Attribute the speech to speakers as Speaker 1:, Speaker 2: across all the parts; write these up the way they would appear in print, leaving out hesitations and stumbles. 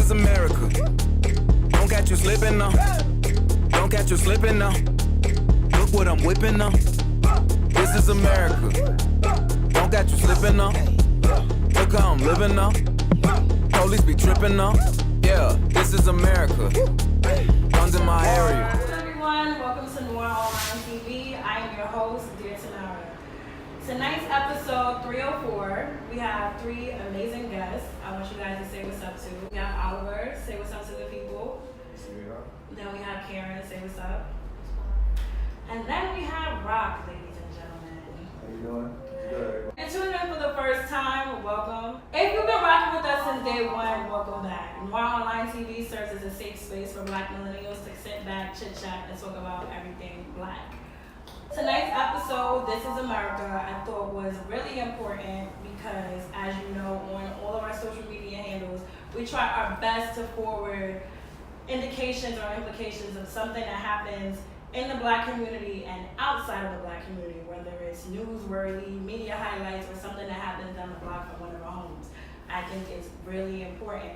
Speaker 1: is America. Don't catch you slipping now. Don't catch you slipping now. Look what I'm whipping now. This is America. Don't catch you slipping now. Look how I'm living now. Police be tripping now. Yeah, this is America. Guns in my area.
Speaker 2: Hello everyone, welcome to Noir Online TV. I am your host, Dear Tanara. Tonight's episode 304, we have three amazing guests. I want you guys to say what's up to. We have Oliver, say what's up to the people. Then we have Karen, say what's up. And then we have Rock, ladies and gentlemen.
Speaker 3: How you doing? Good.
Speaker 2: If you're tuning in for the first time, welcome. If you've been rocking with us since day one, welcome back. Noir Online TV serves as a safe space for Black millennials to sit back, chit chat, and talk about everything Black. Tonight's episode, This is America, I thought was really important because, as you know, on all of our social media handles, we try our best to forward indications or implications of something that happens in the Black community and outside of the Black community, whether it's newsworthy, media highlights, or something that happens down the block from one of our homes. I think it's really important.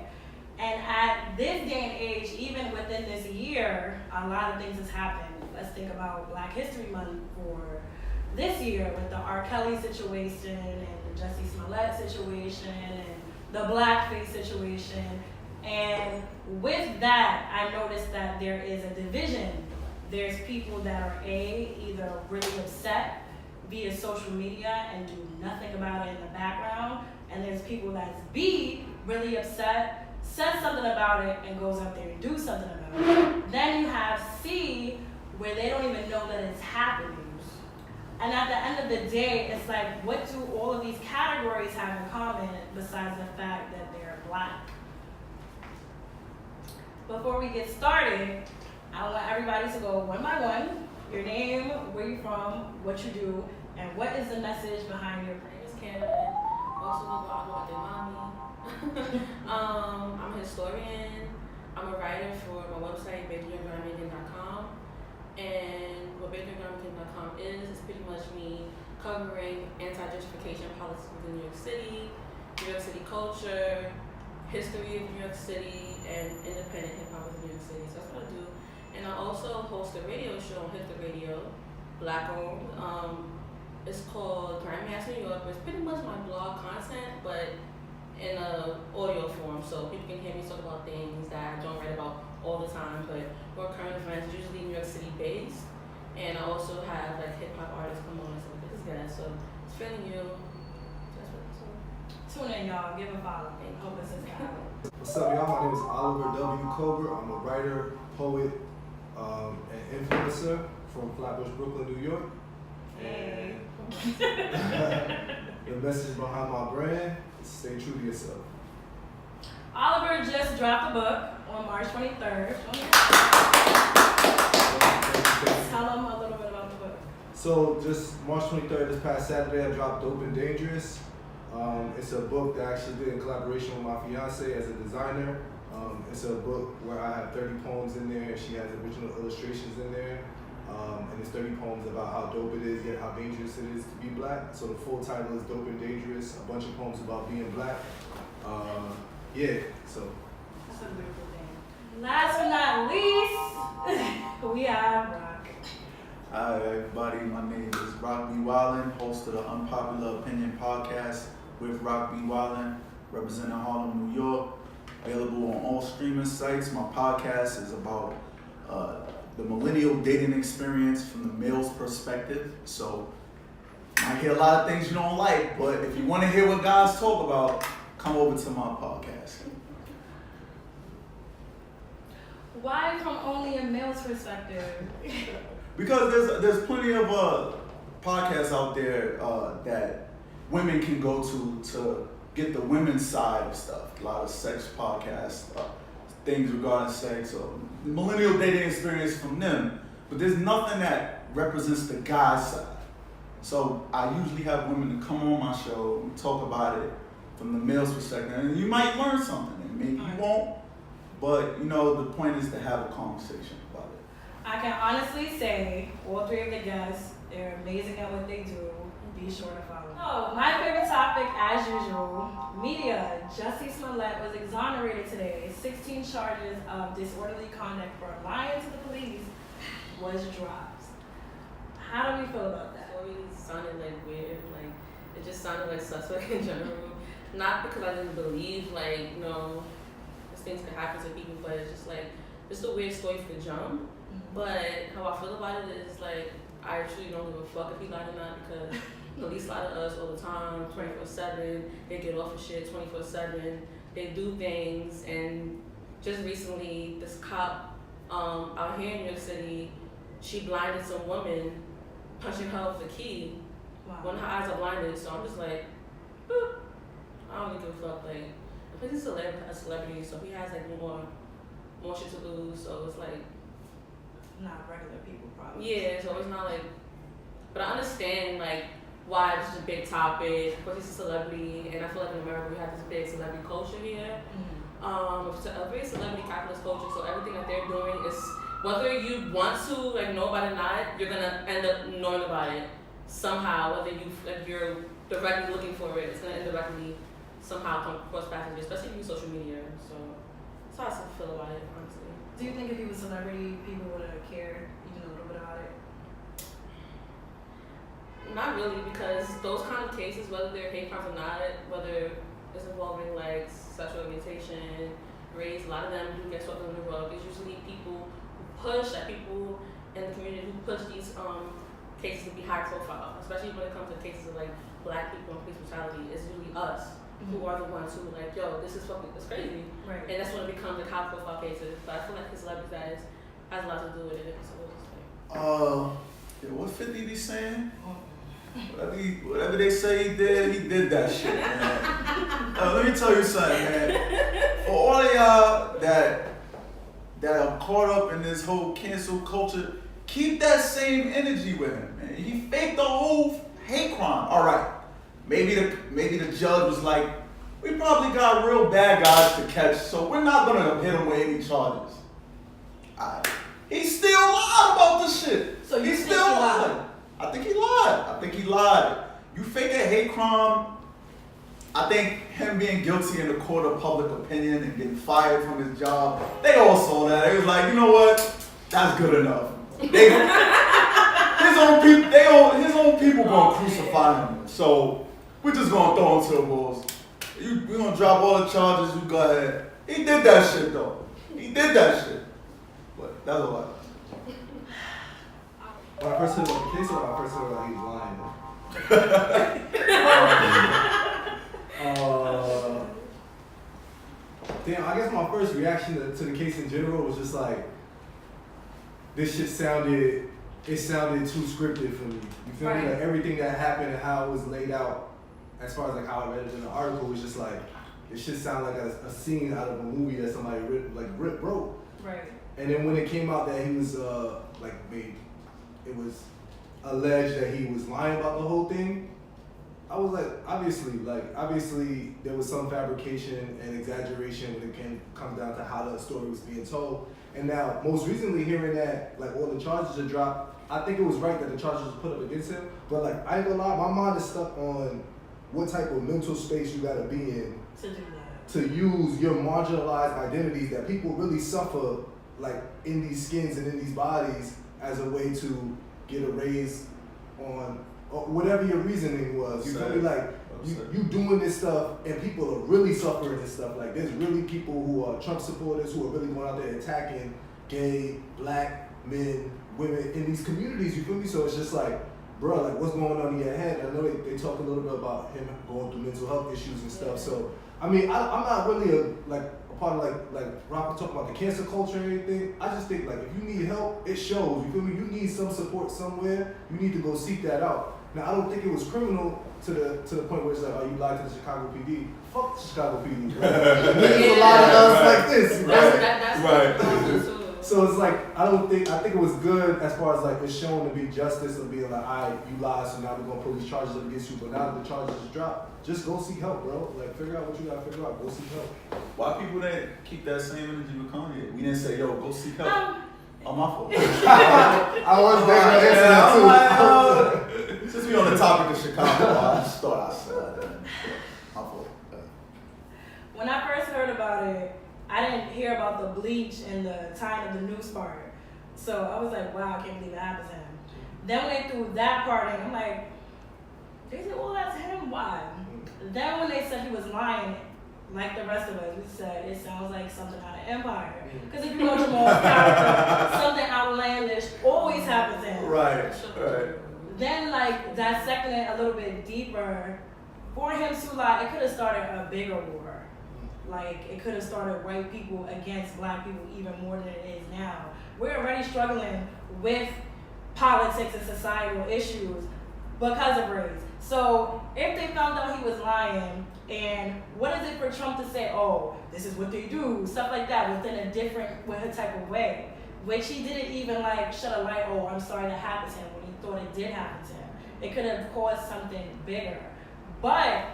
Speaker 2: And at this day and age, even within this year, a lot of things has happened. Let's think about Black History Month for this year with the R. Kelly situation and the Jussie Smollett situation and the blackface situation. And with that, I noticed that there is a division. There's people that are either really upset via social media and do nothing about it in the background. And there's people that's B, really upset, says something about it and goes out there and do something about it. Then you have C, where they don't even know that it's happening. And at the end of the day, it's like, what do all of these categories have in common besides the fact that they're Black? Before we get started, I want everybody to go one by one. Your name, where you're from, what you do, and what is the message behind your prayers.
Speaker 4: Canada, also I'm a historian. I'm a writer for my website, bakeryandgarmenting.com. And what bakeryandgarmenting.com is pretty much me covering anti-gentrification policies in New York City culture, history of New York City, and independent hip-hop in New York City. So that's what I do. And I also host a radio show on Hit the Radio, Black-owned. It's called Grimy Ass New York. It's pretty much my blog content, but in a audio form, so people can hear me talk about things that I don't write about all the time, but more current events, usually New York City based. And I also have like hip-hop artists come on and stuff like this, so it's fairly new. That's what it's
Speaker 2: Tune in, y'all. Give a follow. And hope this is out.
Speaker 3: What's up, y'all? My name is Oliver W. Cobra. I'm a writer, poet, and influencer from Flatbush, Brooklyn, New York.
Speaker 2: Hey.
Speaker 3: The message behind my brand is stay true to yourself.
Speaker 2: Oliver just dropped a book on March 23rd. Tell them a little bit about the book.
Speaker 3: So just March 23rd, this past Saturday, I dropped Dope and Dangerous. It's a book that I actually did in collaboration with my fiance as a designer. It's a book where I have 30 poems in there. She has original illustrations in there. And it's 30 poems about how dope it is, yet how dangerous it is to be Black. So the full title is Dope and Dangerous, a bunch of poems about being Black. So.
Speaker 2: That's a beautiful thing. Last but not least, we have Rock.
Speaker 5: Hi everybody, my name is Rock B. Wildin, host of the Unpopular Opinion Podcast with Rock B. Wildin, representing Harlem, New York. Available on all streaming sites. My podcast is about the millennial dating experience from the male's perspective. So you might hear a lot of things you don't like, but if you want to hear what guys talk about, come over to my podcast.
Speaker 2: Why from only a male's perspective?
Speaker 5: Because there's plenty of podcasts out there that women can go to get the women's side of stuff. A lot of sex podcasts, things regarding sex, or the millennial dating experience from them. But there's nothing that represents the guy's side. So I usually have women to come on my show and talk about it from the male's perspective. And you might learn something, and maybe you won't. But the point is to have a conversation about it.
Speaker 2: I can honestly say all three of the guests, they're amazing at what they do. Be sure to follow. Oh, my favorite topic, as usual, media. Jussie Smollett was exonerated today. 16 charges of disorderly conduct for lying to the police was dropped. How do we feel about that?
Speaker 4: Story sounded like weird. Like it just sounded like suspect in general. Not because I didn't believe like these things could happen to people, but it's just like it's a weird story for jump. But how I feel about it is like I truly don't give a fuck if he lied or not because police lie to us all the time, 24/7. They get off of shit 24/7. They do things, and just recently, this cop out here in New York City, she blinded some woman, punching her with a key.
Speaker 2: Wow.
Speaker 4: When her eyes are blinded, so I'm just like, boop. I don't really give a fuck. Like, I think he's a celebrity, so he has like more shit to lose. So it's like.
Speaker 2: Not regular people, probably.
Speaker 4: Yeah, so it's not like, but I understand like why it's just a big topic. Of course, he's a celebrity, and I feel like in America we have this big celebrity culture here. It's a very celebrity capitalist culture. So everything that they're doing is whether you want to like know about it or not, you're gonna end up knowing about it somehow. Whether you're directly looking for it, it's gonna indirectly somehow come across paths, especially through social media. So that's how I feel about it, honestly.
Speaker 2: Do you think if he was a celebrity, people would have cared even a little bit about it?
Speaker 4: Not really, because those kind of cases, whether they're hate crimes or not, whether it's involving like sexual orientation, race, a lot of them do get swept under the rug. It's usually people who push, like people in the community who push these cases to be high profile, especially when it comes to cases of like black people and police brutality. It's usually us who are the ones who like, yo, this is fucking, it's crazy.
Speaker 2: Right.
Speaker 4: And that's when it becomes like high profile cases. But I feel like his celebrity status has a lot to do with it. So it's just like,
Speaker 5: what 50 be saying? Whatever they say he did that shit, man. Let me tell you something, man. For all of y'all that are caught up in this whole cancel culture, keep that same energy with him, man. He faked the whole hate crime. All right. Maybe the judge was like, we probably got real bad guys to catch, so we're not gonna hit him with any charges. He still lied about this shit.
Speaker 2: So
Speaker 5: he still lied. I think he lied. You fake a hate crime. I think him being guilty in the court of public opinion and getting fired from his job, they all saw that. It was like, you know what? That's good enough. His own people gonna crucify him. So we're just gonna throw him to the wolves. We're gonna drop all the charges. You go ahead. He did that shit though. He did that shit. But that's all I got.
Speaker 3: When I first heard about the case, when I first heard about he was lying. Damn, I guess my first reaction to the case in general was just like, this shit sounded too scripted for me. You feel me? Like everything that happened and how it was laid out, as far as like how I read it in the article, was just like, it should sound like a scene out of a movie that somebody wrote.
Speaker 2: Right.
Speaker 3: And then when it came out that he was it was alleged that he was lying about the whole thing, I was like, obviously there was some fabrication and exaggeration when it comes down to how the story was being told. And now, most recently hearing that like all the charges are dropped, I think it was right that the charges were put up against him. But like, I ain't gonna lie, my mind is stuck on what type of mental space you gotta be in
Speaker 2: to do that,
Speaker 3: to use your marginalized identities that people really suffer like in these skins and in these bodies as a way to get a raise on or whatever your reasoning was. You feel me? Like you doing this stuff and people are really suffering this stuff. Like there's really people who are Trump supporters who are really going out there attacking gay, black men, women in these communities. You feel me? So it's just like, bro, like what's going on in your head? I know they talk a little bit about him going through mental health issues and stuff. So I mean, I'm not really a part of like Rock talking about the cancel culture or anything. I just think like if you need help, it shows. You feel me? You need some support somewhere. You need to go seek that out. Now I don't think it was criminal to the point where it's like, oh, you lied to the Chicago PD. Fuck the Chicago PD. Right? There's a lot of us like this.
Speaker 4: That's
Speaker 3: So it's like I think it was good as far as like it's shown to be justice of being like, all right, you lied, so now we're gonna pull these charges up against you. But now that the charges is dropped, just go seek help, bro. Like figure out what you gotta figure out. Go seek help.
Speaker 5: Why people didn't keep that same energy with Kanye? We didn't say, yo, go seek help. Oh, my fault.
Speaker 3: I was there to answer that too.
Speaker 5: Since we on the topic of Chicago, I just thought I said that. My fault.
Speaker 2: When I first heard about it, I didn't hear about the bleach and the tying of the noose part. So I was like, wow, I can't believe it happened to him. Then when they threw that part in, I'm like, they said, well, that's him, why? Then when they said he was lying, like the rest of us, we said, it sounds like something out of Empire. Because if you know Jamal's character, something outlandish always happens to him.
Speaker 5: Right.
Speaker 2: Then, like, dissecting it a little bit deeper, for him to lie, it could have started a bigger war. Like, it could have started white people against black people even more than it is now. We're already struggling with politics and societal issues because of race. So, if they found out he was lying, and what is it for Trump to say, oh, this is what they do, stuff like that, within a different type of way, which he didn't even, like, shed a light, oh, I'm sorry that happened to him, when he thought it did happen to him. It could have caused something bigger. But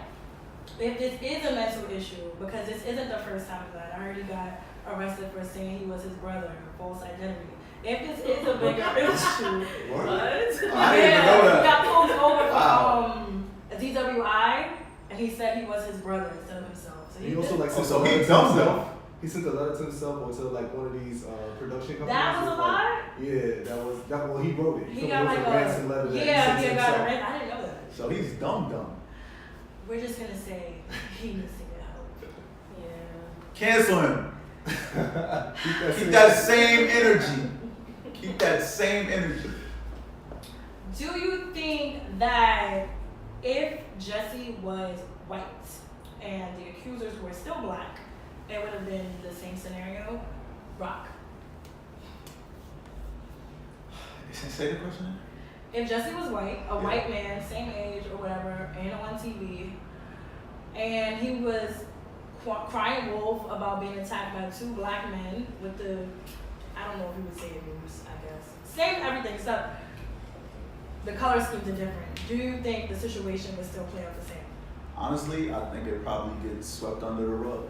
Speaker 2: if this is a mental issue, because this isn't the first time that I already got arrested for saying he was his brother, false identity. If this is a bigger issue,
Speaker 5: What?
Speaker 2: I
Speaker 5: didn't even know that.
Speaker 2: he got pulled over for a DWI, and he said he was his brother instead of himself. So
Speaker 3: He also like sent
Speaker 5: so
Speaker 3: a letter
Speaker 5: he
Speaker 3: to
Speaker 5: dumb
Speaker 3: himself. He sent a letter to himself or to like one of these production companies.
Speaker 2: That was a lie?
Speaker 3: Yeah, that well he wrote it.
Speaker 2: He got
Speaker 3: it was
Speaker 2: like
Speaker 3: a ransom letter that
Speaker 2: yeah,
Speaker 3: he
Speaker 2: he
Speaker 3: sent to
Speaker 2: got a
Speaker 3: himself.
Speaker 2: rent. I didn't know that.
Speaker 5: So he's dumb.
Speaker 2: We're just gonna say he needs to get help.
Speaker 4: Yeah.
Speaker 5: Cancel him. Keep
Speaker 3: Keep
Speaker 5: that same energy. Keep that same energy.
Speaker 2: Do you think that if Jussie was white and the accusers were still black, it would have been the same scenario? Rock.
Speaker 5: Say the question.
Speaker 2: If Jussie was white, a white man, same age or whatever, and on TV, and he was crying wolf about being attacked by two black men with the, I don't know if he would say abuse, I guess. Same everything, except the color schemes are different. Do you think the situation would still play out the same?
Speaker 5: Honestly, I think it probably gets swept under the rug.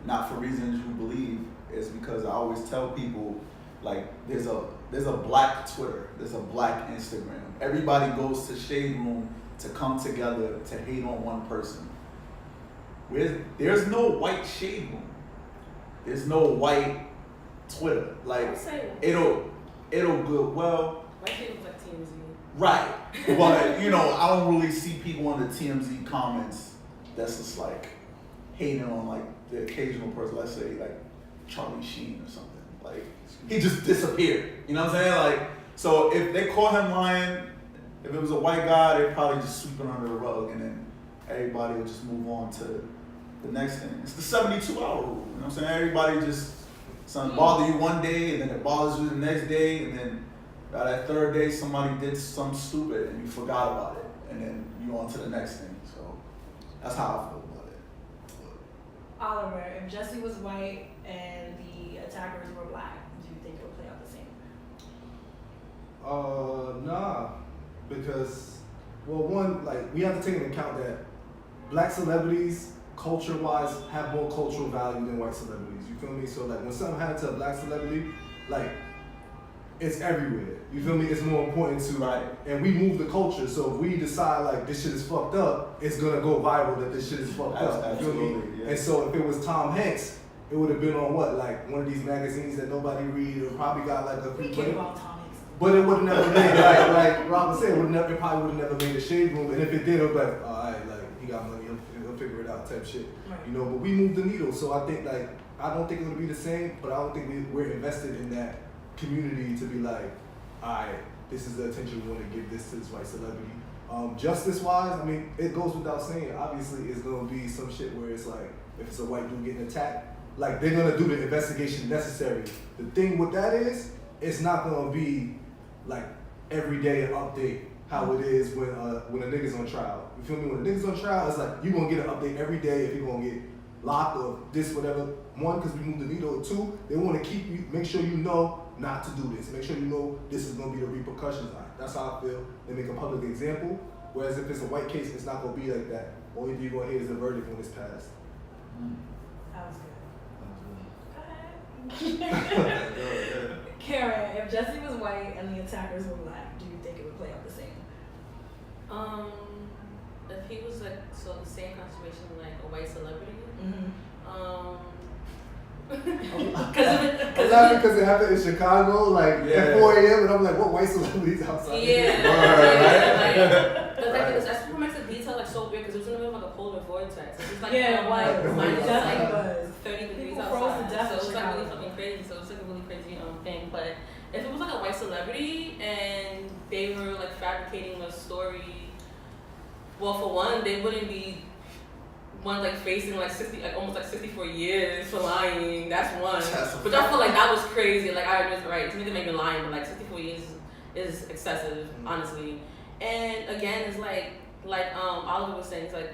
Speaker 5: Not for reasons you believe. It's because I always tell people, like, there's a black Twitter, there's a black Instagram. Everybody goes to Shade Room to come together to hate on one person. There's no white Shade Room. There's no white Twitter. Like, it'll go well.
Speaker 4: White people like TMZ.
Speaker 5: Right. But, I don't really see people in the TMZ comments that's just like hating on like the occasional person, let's say like Charlie Sheen or something. Like, he just disappeared. You know what I'm saying? Like, so if they caught him lying, if it was a white guy, they'd probably just sweep it under the rug and then everybody would just move on to the next thing. It's the 72-hour rule. You know what I'm saying? Everybody just, something bother you one day and then it bothers you the next day and then by that third day somebody did something stupid and you forgot about it and then you on to the next thing. So that's how I feel about it.
Speaker 2: Oliver, if Jussie was white and the attackers were black, do you think it would play out the same?
Speaker 3: Nah, because, well, one, like, we have to take into account that black celebrities, culture-wise, have more cultural value than white celebrities. You feel me? So, like, when something happens to a black celebrity, like, it's everywhere. You feel me? It's more important to,
Speaker 5: Right.
Speaker 3: and we move the culture. So if we decide, like, this shit is fucked up, it's gonna go viral that this shit is fucked up. You feel me?
Speaker 5: Absolutely, yeah.
Speaker 3: And so if it was Tom Hanks, it would have been on what? Like, one of these magazines that nobody read, or probably got, like, a
Speaker 2: We
Speaker 3: few.
Speaker 2: care about Tom Hanks.
Speaker 3: But it would have never made, like Robin said, it probably would have never made a Shade Room. And if it did, it would be like, all right, like, he got money, he'll figure it out type shit.
Speaker 2: Right.
Speaker 3: You know, but we moved the needle. So I think, like, I don't think it would be the same, but I don't think we're invested in that community to be like, all right, this is the attention we want to give this to this white celebrity. Justice-wise, I mean, it goes without saying, obviously it's going to be some shit where it's like, if it's a white dude getting attacked, like, they're going to do the investigation necessary. The thing with that is, it's not going to be like every day an update how it is when a nigga's on trial. You feel me? When a nigga's on trial, it's like you gonna get an update every day if you're gonna get locked or this, whatever. One, because we moved the needle. Two, they want to keep you, make sure you know not to do this. Make sure you know this is gonna be the repercussions. That's how I feel. They make a public example. Whereas if it's a white case, it's not gonna be like that. Only thing you're gonna hear is the verdict when it's passed.
Speaker 2: That was good. Karen, if Jussie was white and the attackers were black, do you think it would play out the same?
Speaker 4: If he was like the same concentration like a white celebrity,
Speaker 3: because it happened in Chicago, like at 4 a.m. and I'm like, what white celebrities outside?
Speaker 4: That's what makes the detail like so weird because it was in the middle of like a polar vortex. It was like
Speaker 2: was.
Speaker 4: like 30 degrees
Speaker 2: People froze
Speaker 4: outside,
Speaker 2: to death
Speaker 4: so it was
Speaker 2: in
Speaker 4: like really
Speaker 2: Chicago.
Speaker 4: fucking crazy. So it's like a really crazy thing. But if it was like a white celebrity and they were like fabricating a story, well, for one, they wouldn't be like facing like 60, like almost like 64 years for lying. That's one. But I feel like that was crazy. Like I was right. To me, they may be lying, but like 64 years is excessive, honestly. And again, it's like Oliver was saying, it's like,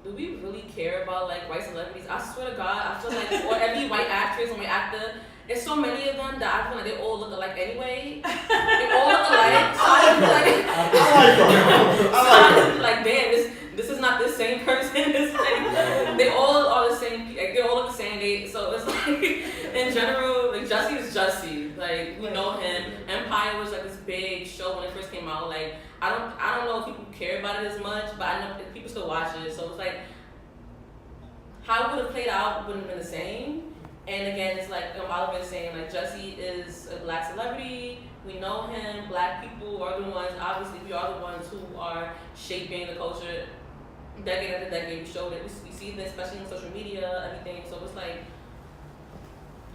Speaker 4: do we really care about like white celebrities? I swear to God, I feel like or every white actress and white actor, there's so many of them that I feel like they all look alike anyway. They all look alike. So I feel like damn, this is not the same person. It's like, they all are the same. Like, they all look the same. So it's like in general, like Jussie is Jussie. Like we know him. Empire was like this big show when it first came out. Like I don't know if people care about it as much, but I know people still watch it. So it's like how it would have played out wouldn't have been the same. And again, it's like Oliver is saying, like Jussie is a black celebrity. We know him. Black people are the ones. Obviously, we are the ones who are shaping the culture decade after decade. We showed it. We see this, especially on social media, everything. So it's like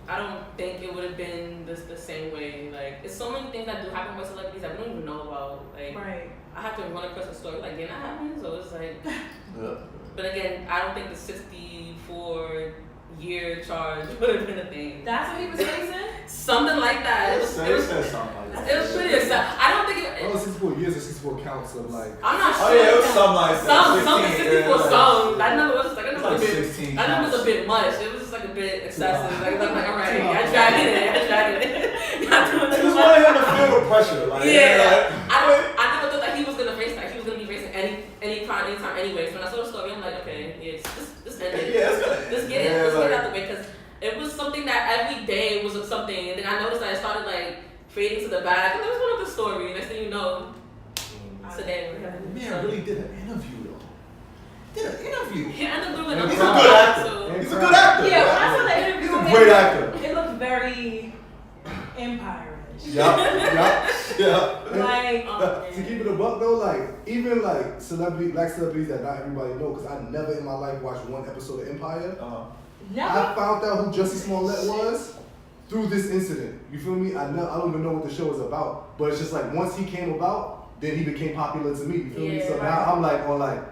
Speaker 4: I don't think it would have been the same way. Like, it's so many things that do happen with celebrities that we don't even know about. Like,
Speaker 2: right.
Speaker 4: I have to run across a story like, did that happen? So it's like, but again, I don't think the 64-year charge would have been a thing.
Speaker 2: That's what he was facing?
Speaker 4: Something like that. It was
Speaker 5: something like that.
Speaker 4: It was pretty exciting. I don't think it.
Speaker 3: Oh, 64 years or 64 counts of like.
Speaker 4: I'm not sure.
Speaker 5: Oh yeah, it was something like that.
Speaker 4: Some 64 songs. I know it was like, I know it was a bit.
Speaker 5: 16
Speaker 4: I know it was a bit much. It was just like a bit excessive. Like I'm like, alright, I dragging it. Y'all doing
Speaker 5: I
Speaker 4: too
Speaker 5: just
Speaker 4: much.
Speaker 5: wanted him to feel the pressure. Like,
Speaker 4: I never thought that he was gonna face that. He was gonna be facing any crime anytime anyway. So when I saw the story, I'm like, okay, yeah, just end it. Just get it. Just get it out the way because it was something that every day was something, and then I noticed that it started like fading to the back, and there was one other story. Next thing you know, today we're having
Speaker 5: man really did an interview though. Did an interview.
Speaker 4: He ended up doing
Speaker 5: He's a
Speaker 4: another
Speaker 5: good actor.
Speaker 4: so-
Speaker 5: He's a good actor.
Speaker 2: Yeah, when I saw the interview,
Speaker 5: He's a great actor.
Speaker 2: It looked very Empire-ish.
Speaker 5: Yeah.
Speaker 2: Like,
Speaker 3: To keep it a buck though, like even like black celebrities that not everybody know, because I never in my life watched one episode of Empire.
Speaker 2: never.
Speaker 3: I found out who Jussie Smollett was through this incident. You feel me? I don't even know what the show is about, but it's just like once he came about, then he became popular to me. You feel me? So now I'm like on like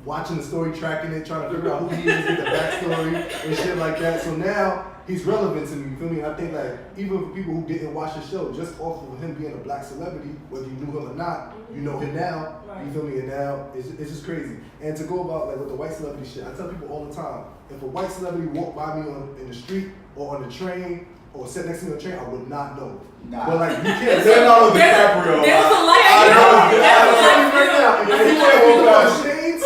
Speaker 3: watching the story, tracking it, trying to figure out who he is, get the backstory and shit like that. So now he's relevant to me. You feel me? And I think like even for people who didn't watch the show, just off of him being a black celebrity, whether you knew him or not, you know him now.
Speaker 2: Right.
Speaker 3: You feel me? And now it's just crazy. And to go about like with the white celebrity shit, I tell people all the time, if a white celebrity walked by me in the street or on the train or sat next to me on the train, I would not know.
Speaker 5: Nah.
Speaker 3: But like you can't Leonardo DiCaprio.
Speaker 4: There's a light.
Speaker 3: If he can't walk past shades,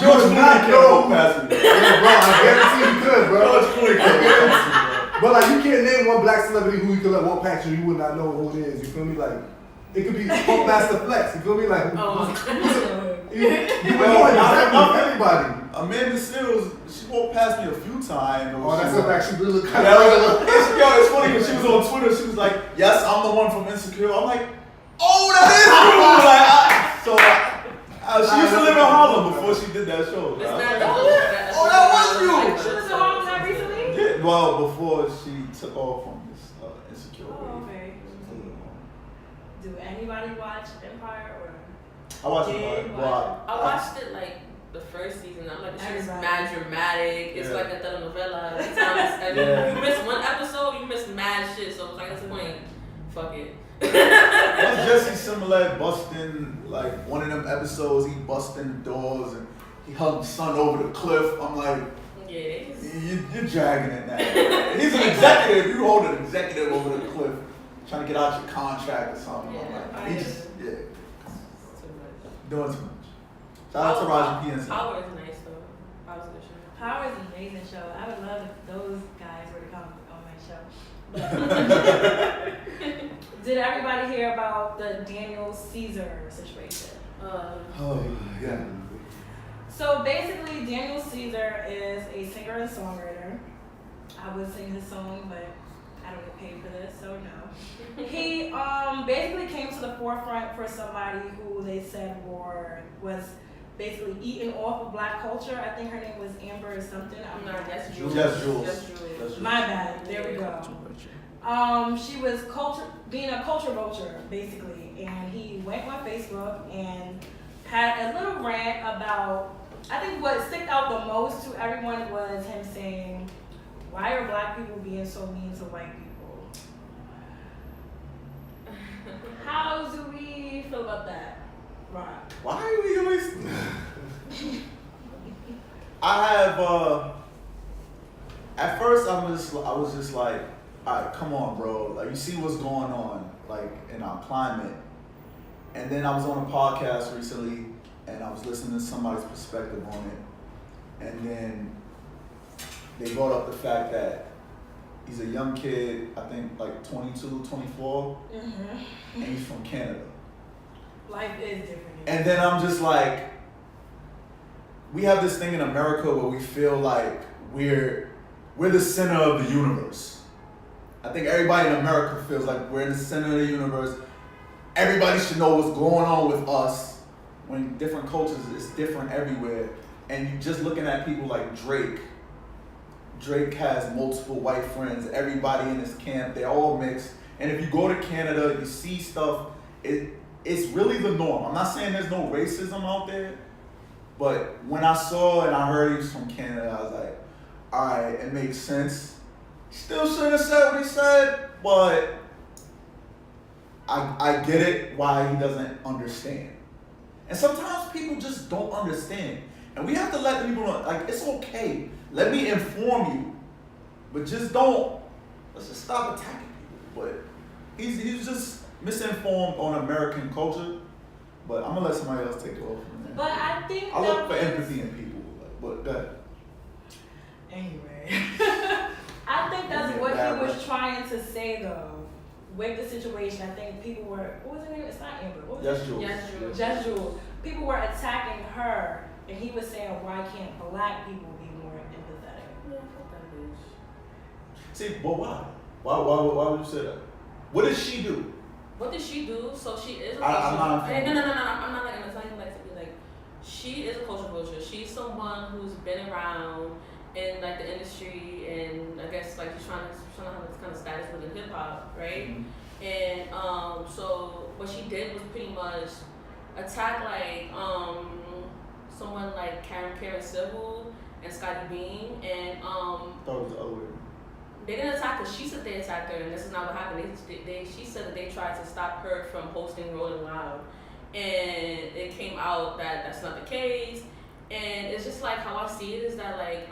Speaker 5: George Clooney can't walk past me.
Speaker 3: yeah, bro, I guarantee you could, bro.
Speaker 5: George Clooney can't walk past me, bro.
Speaker 3: But like you can't name one black celebrity who you could like walk past you would not know who it is. You feel me? Like it could be Punk Master Flex. You feel me? Like you would know exactly everybody.
Speaker 5: Amanda Seals, she walked past me a few times.
Speaker 3: Oh, that's a fact. She really look kind
Speaker 5: Yo,
Speaker 3: of.
Speaker 5: it's funny when she was on Twitter. She was like, "Yes, I'm the one from Insecure." I'm like, "Oh, that is you!" She used to live in Harlem before she did that show.
Speaker 4: It's
Speaker 5: I was
Speaker 4: not
Speaker 5: like,
Speaker 4: that
Speaker 5: "Oh, that was you!"
Speaker 2: She was in Harlem that recently?
Speaker 5: Yeah, well, before she took off from this Insecure.
Speaker 2: Oh, okay. Do anybody watch Empire or?
Speaker 5: I watched
Speaker 2: Did
Speaker 5: it.
Speaker 2: watch
Speaker 4: I watched it like the first season. I'm like, this shit is
Speaker 2: Everybody.
Speaker 4: mad dramatic. It's
Speaker 5: Yeah.
Speaker 4: like a telenovela. Every time
Speaker 5: Yeah.
Speaker 4: you miss one episode, you miss mad shit. So it's like, that's the point. Fuck it.
Speaker 5: Once Jussie Smollett busting, like, one of them episodes, he busting the doors and he hugged the son over the cliff. I'm like,
Speaker 4: Yeah.
Speaker 5: you're dragging it now. He's an executive. You hold an executive over the cliff trying to get out your contract or something. I'm like, he's just,
Speaker 4: Too much.
Speaker 5: doing too much. Shout out to Raji PNC.
Speaker 4: Power is nice though. Power's a good show.
Speaker 2: Power is an amazing show. I would love if those guys were to come on my show. Did everybody hear about the Daniel Caesar situation?
Speaker 5: Oh, yeah.
Speaker 2: So basically, Daniel Caesar is a singer and songwriter. I would sing his song, but I don't get paid for this, so no. He basically came to the forefront for somebody who they said was basically eating off of Black culture. I think her name was Amber or something. I'm not.
Speaker 4: That's
Speaker 5: Jules.
Speaker 4: Jules.
Speaker 5: That's Jules.
Speaker 2: My bad. There we go. She was being a culture vulture, basically, and he went on Facebook and had a little rant about. I think what stuck out the most to everyone was him saying, "Why are Black people being so mean to white people?" How do we feel about that, Ron?
Speaker 5: Why are we always? I have. At first, I was just like, all right, come on, bro. Like, you see what's going on, like in our climate. And then I was on a podcast recently, and I was listening to somebody's perspective on it, and then they brought up the fact that he's a young kid, I think like 22, 24, and he's from Canada.
Speaker 2: Life is different.
Speaker 5: And then I'm just like, we have this thing in America where we feel like we're the center of the universe. I think everybody in America feels like we're in the center of the universe. Everybody should know what's going on with us. When different cultures, it's different everywhere. And you just looking at people like Drake. Drake has multiple white friends. Everybody in his camp, they're all mixed. And if you go to Canada, you see stuff, it's really the norm. I'm not saying there's no racism out there, but when I saw and I heard he was from Canada, I was like, all right, it makes sense. Still shouldn't have said what he said, but I get it why he doesn't understand. And sometimes people just don't understand. And we have to let the people know, like, it's okay. Let me inform you. But just let's just stop attacking people. But he's just misinformed on American culture. But I'm going to let somebody else take it over from there.
Speaker 2: But I think
Speaker 5: I look for empathy in people. But go ahead.
Speaker 2: Anyway. I think that's what he was trying to say, though. With the situation, I think people were, what was her name? It's not Amber. What was
Speaker 5: Yes, Jules.
Speaker 2: Just Jules. People were attacking her, and he was saying, why can't Black people be more empathetic?
Speaker 4: Yeah, fuck that bitch.
Speaker 5: See, but why? Why would you say that? What did she do?
Speaker 4: What did she do? So she is a
Speaker 5: I'm not.
Speaker 4: No. I'm not like, I'm not like to be like, she is a culture vulture. She's someone who's been around in like the industry, and I guess like she's trying to have this kind of status within hip hop, right? Mm-hmm. And so what she did was pretty much attack like someone like Karen Civil and Scotty Beam, and
Speaker 5: thought it was the other way.
Speaker 4: They didn't attack her. She said they attacked her, and this is not what happened. She said that they tried to stop her from hosting Rolling Loud, and it came out that that's not the case. And it's just like how I see it is that like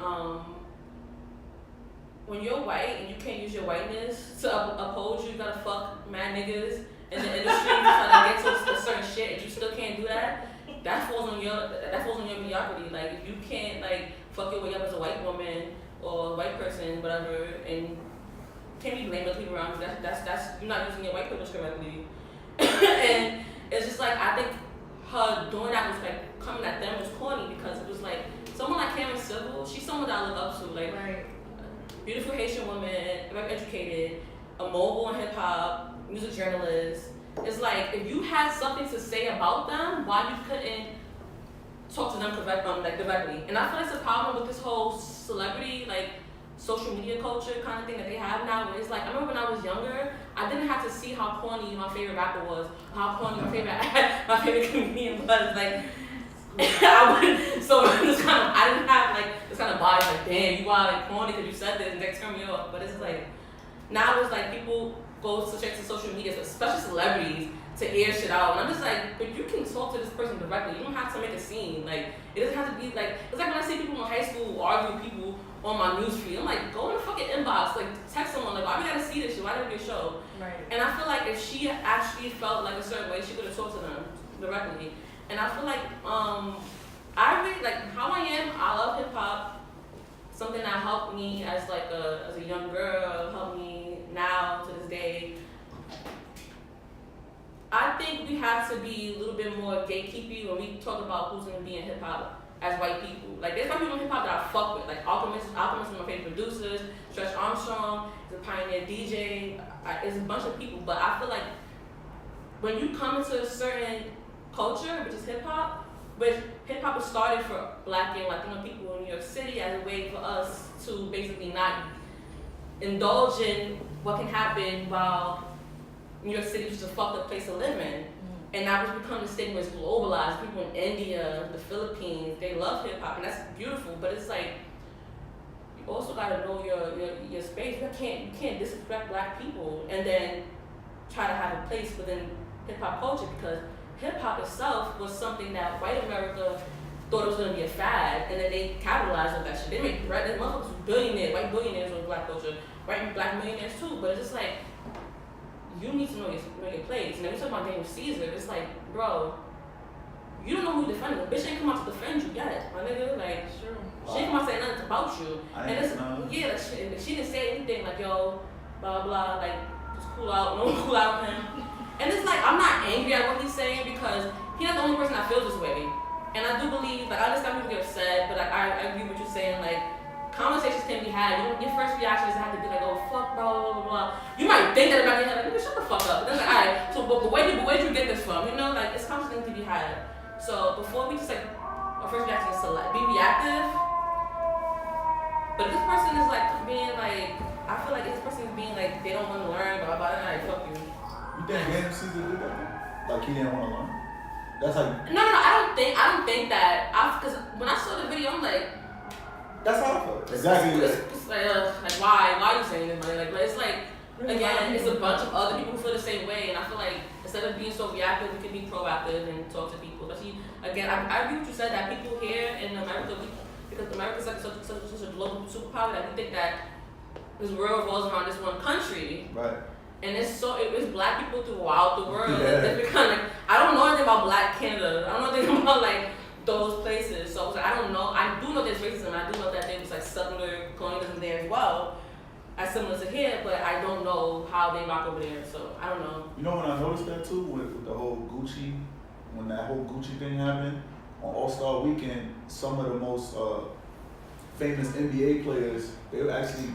Speaker 4: when you're white and you can't use your whiteness to uphold you gotta fuck mad niggas in the industry trying to get to a certain shit, and you still can't do that. That falls on your mediocrity. Like if you can't like fuck your way up as a white woman or a white person, whatever, and can't be blaming people around you. That's you're not using your white privilege correctly. And it's just like I think her doing that was like coming at them was corny, because it was like someone like Karen Civil, she's someone that I look up to, like
Speaker 2: right.
Speaker 4: Beautiful Haitian woman, very educated, a mogul in hip hop, music journalist. It's like if you had something to say about them, why you couldn't talk to them directly? And I feel like it's a problem with this whole celebrity like social media culture kind of thing that they have now, where it's like, I remember when I was younger, I didn't have to see how corny my favorite rapper was, how corny my favorite comedian was, like, so it's kind of, I didn't have like this kind of bias, like, damn, you are like corny because you said this and that turned me off. But it's like, now it's like people go straight to social media, especially celebrities, to air shit out. And I'm just like, but you can talk to this person directly. You don't have to make a scene. Like, it doesn't have to be like, it's like when I see people in high school argue with people on my newsfeed. I'm like, go in the fucking inbox, like text someone, like, why we gotta see this shit? Why did we get a show?
Speaker 2: Right.
Speaker 4: And I feel like if she actually felt like a certain way, she could have talked to them directly. And I feel like, I really, like, how I am, I love hip hop. Something that helped me as like as a young girl, helped me now to this day. I think we have to be a little bit more gatekeepy when we talk about who's gonna be in hip hop as white people. Like there's white people in hip hop that I fuck with. Like Alchemist is one of my favorite producers. Stretch Armstrong is a pioneer DJ. There's a bunch of people, but I feel like when you come into a certain culture, which is hip hop, which hip hop was started for Black and Latino people in New York City as a way for us to basically not indulge in what can happen while New York City is a fucked up place to live in. And that was becoming a stigma, it's globalized. People in India, the Philippines, they love hip hop, and that's beautiful. But it's like you also gotta know your space. You can't disrespect Black people and then try to have a place within hip hop culture, because hip hop itself was something that white America thought it was gonna be a fad, and then they capitalized on that shit. They make bread. There's motherfuckers who billionaires, white billionaires with Black culture, white Black millionaires too. But it's just like you need to know your place. And then we talk about Daniel Caesar. It's like, bro, you don't know who you're defending. The bitch ain't come out to defend you yet, my nigga. Like, sure. She ain't come out saying nothing about you. And it's yeah, like, she didn't say anything like, yo, blah blah, like just cool out, no cool out him. And it's like I'm not angry at what he's saying because he's not the only person that feels this way. And I do believe, like, I understand people get upset, but like, I agree with what you're saying. Like, conversations can be had. Your first reaction is to have to be like, oh, fuck, blah, blah, blah, blah. You might think that about your head, like, nigga, shut the fuck up. But then, like, all right, so but where did you get this from? You know, like, it's conversations to be had. So before we just, like, our first reaction is to, like, be reactive. But if this person is, like, being, like, I feel like this person is being, like, they don't want to learn, blah, blah, blah, all right, fuck you.
Speaker 5: You think Daniel Caesar did that? Like, he didn't want to learn? That's like...
Speaker 4: No, I don't think that. Because when I saw the video, I'm like...
Speaker 5: That's how I feel. Exactly.
Speaker 4: It's like why are you saying this, man? Like, it's like, again, it's a bunch of other people who feel the same way, and I feel like instead of being so reactive, we can be proactive and talk to people. Especially, again, I agree with you said that people here in America, because America's like such a global superpower that we think that this world revolves around this one country.
Speaker 5: Right.
Speaker 4: And it's Black people throughout the world.
Speaker 5: Yeah.
Speaker 4: Like, I don't know anything about Black Canada. I don't know anything about like those places. So I don't know. I do know there's racism. I do know that there was like settler colonialism there as well, as similar to here. But I don't know how they rock over there. So I don't know.
Speaker 5: You know when I noticed that too with the whole Gucci, when that whole Gucci thing happened on All-Star Weekend, some of the most famous NBA players, they were actually.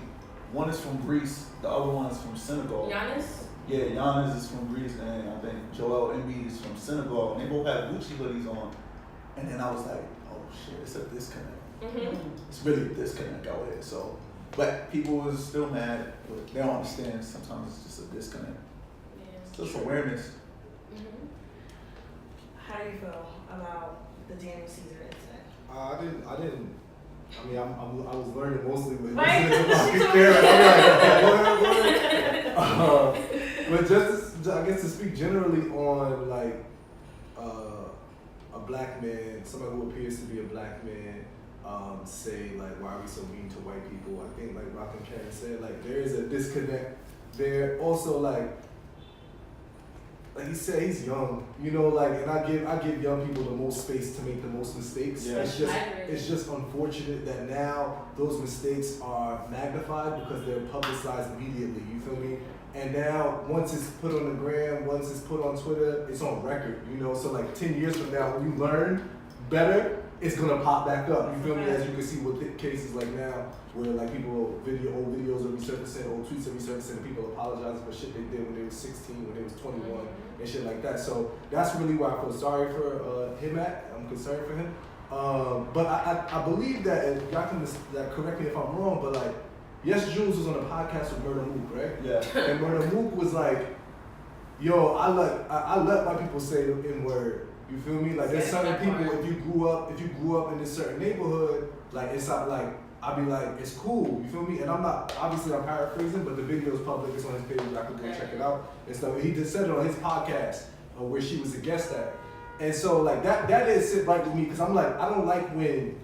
Speaker 5: One is from Greece, the other one is from Senegal.
Speaker 4: Giannis?
Speaker 5: Yeah, Giannis is from Greece, and I think Joel Embiid is from Senegal, and they both have Gucci hoodies on. And then I was like, oh shit, it's a disconnect.
Speaker 4: Mm-hmm.
Speaker 5: It's really a disconnect out here. So, but people was still mad, but they don't understand. Sometimes it's just a disconnect.
Speaker 4: Yeah.
Speaker 5: It's just awareness.
Speaker 4: Mm-hmm.
Speaker 2: How do you feel about the Daniel Caesar incident?
Speaker 3: I didn't. I mean, I was learning mostly with
Speaker 2: Right.
Speaker 3: listening to my parents. I'm like, what? But just I guess to speak generally on like a Black man, somebody who appears to be a Black man, say like, why are we so mean to white people? I think like Rock and Karen said, like there is a disconnect there. Also like he said, he's young, you know, like, and I give young people the most space to make the most mistakes.
Speaker 5: Yeah.
Speaker 3: It's just unfortunate that now those mistakes are magnified because they're publicized immediately. You feel me? And now once it's put on the gram, once it's put on Twitter, it's on record. You know, so like 10 years from now, when you learn better, it's gonna pop back up. You feel me? As you can see with cases like now, where like people old videos are resurfacing, old tweets are resurfacing, and people apologizing for shit they did when they were 16, when they was 21, and shit like that. So that's really where I feel sorry for him at. I'm concerned for him. But I believe that, and y'all can correct me if I'm wrong, but like, Yes Jules was on a podcast with Murder Mook, right?
Speaker 5: Yeah.
Speaker 3: And Murder Mook was like, yo, I let white people say the N-word. You feel me? Like there's certain people, if you grew up in this certain neighborhood, like it's not like I'd be like, it's cool. You feel me? And I'm paraphrasing, but the video's public. It's on his page. I could go check it out and stuff. He just said it on his podcast where she was a guest at. And so like that didn't sit right with me because I'm like, I don't like when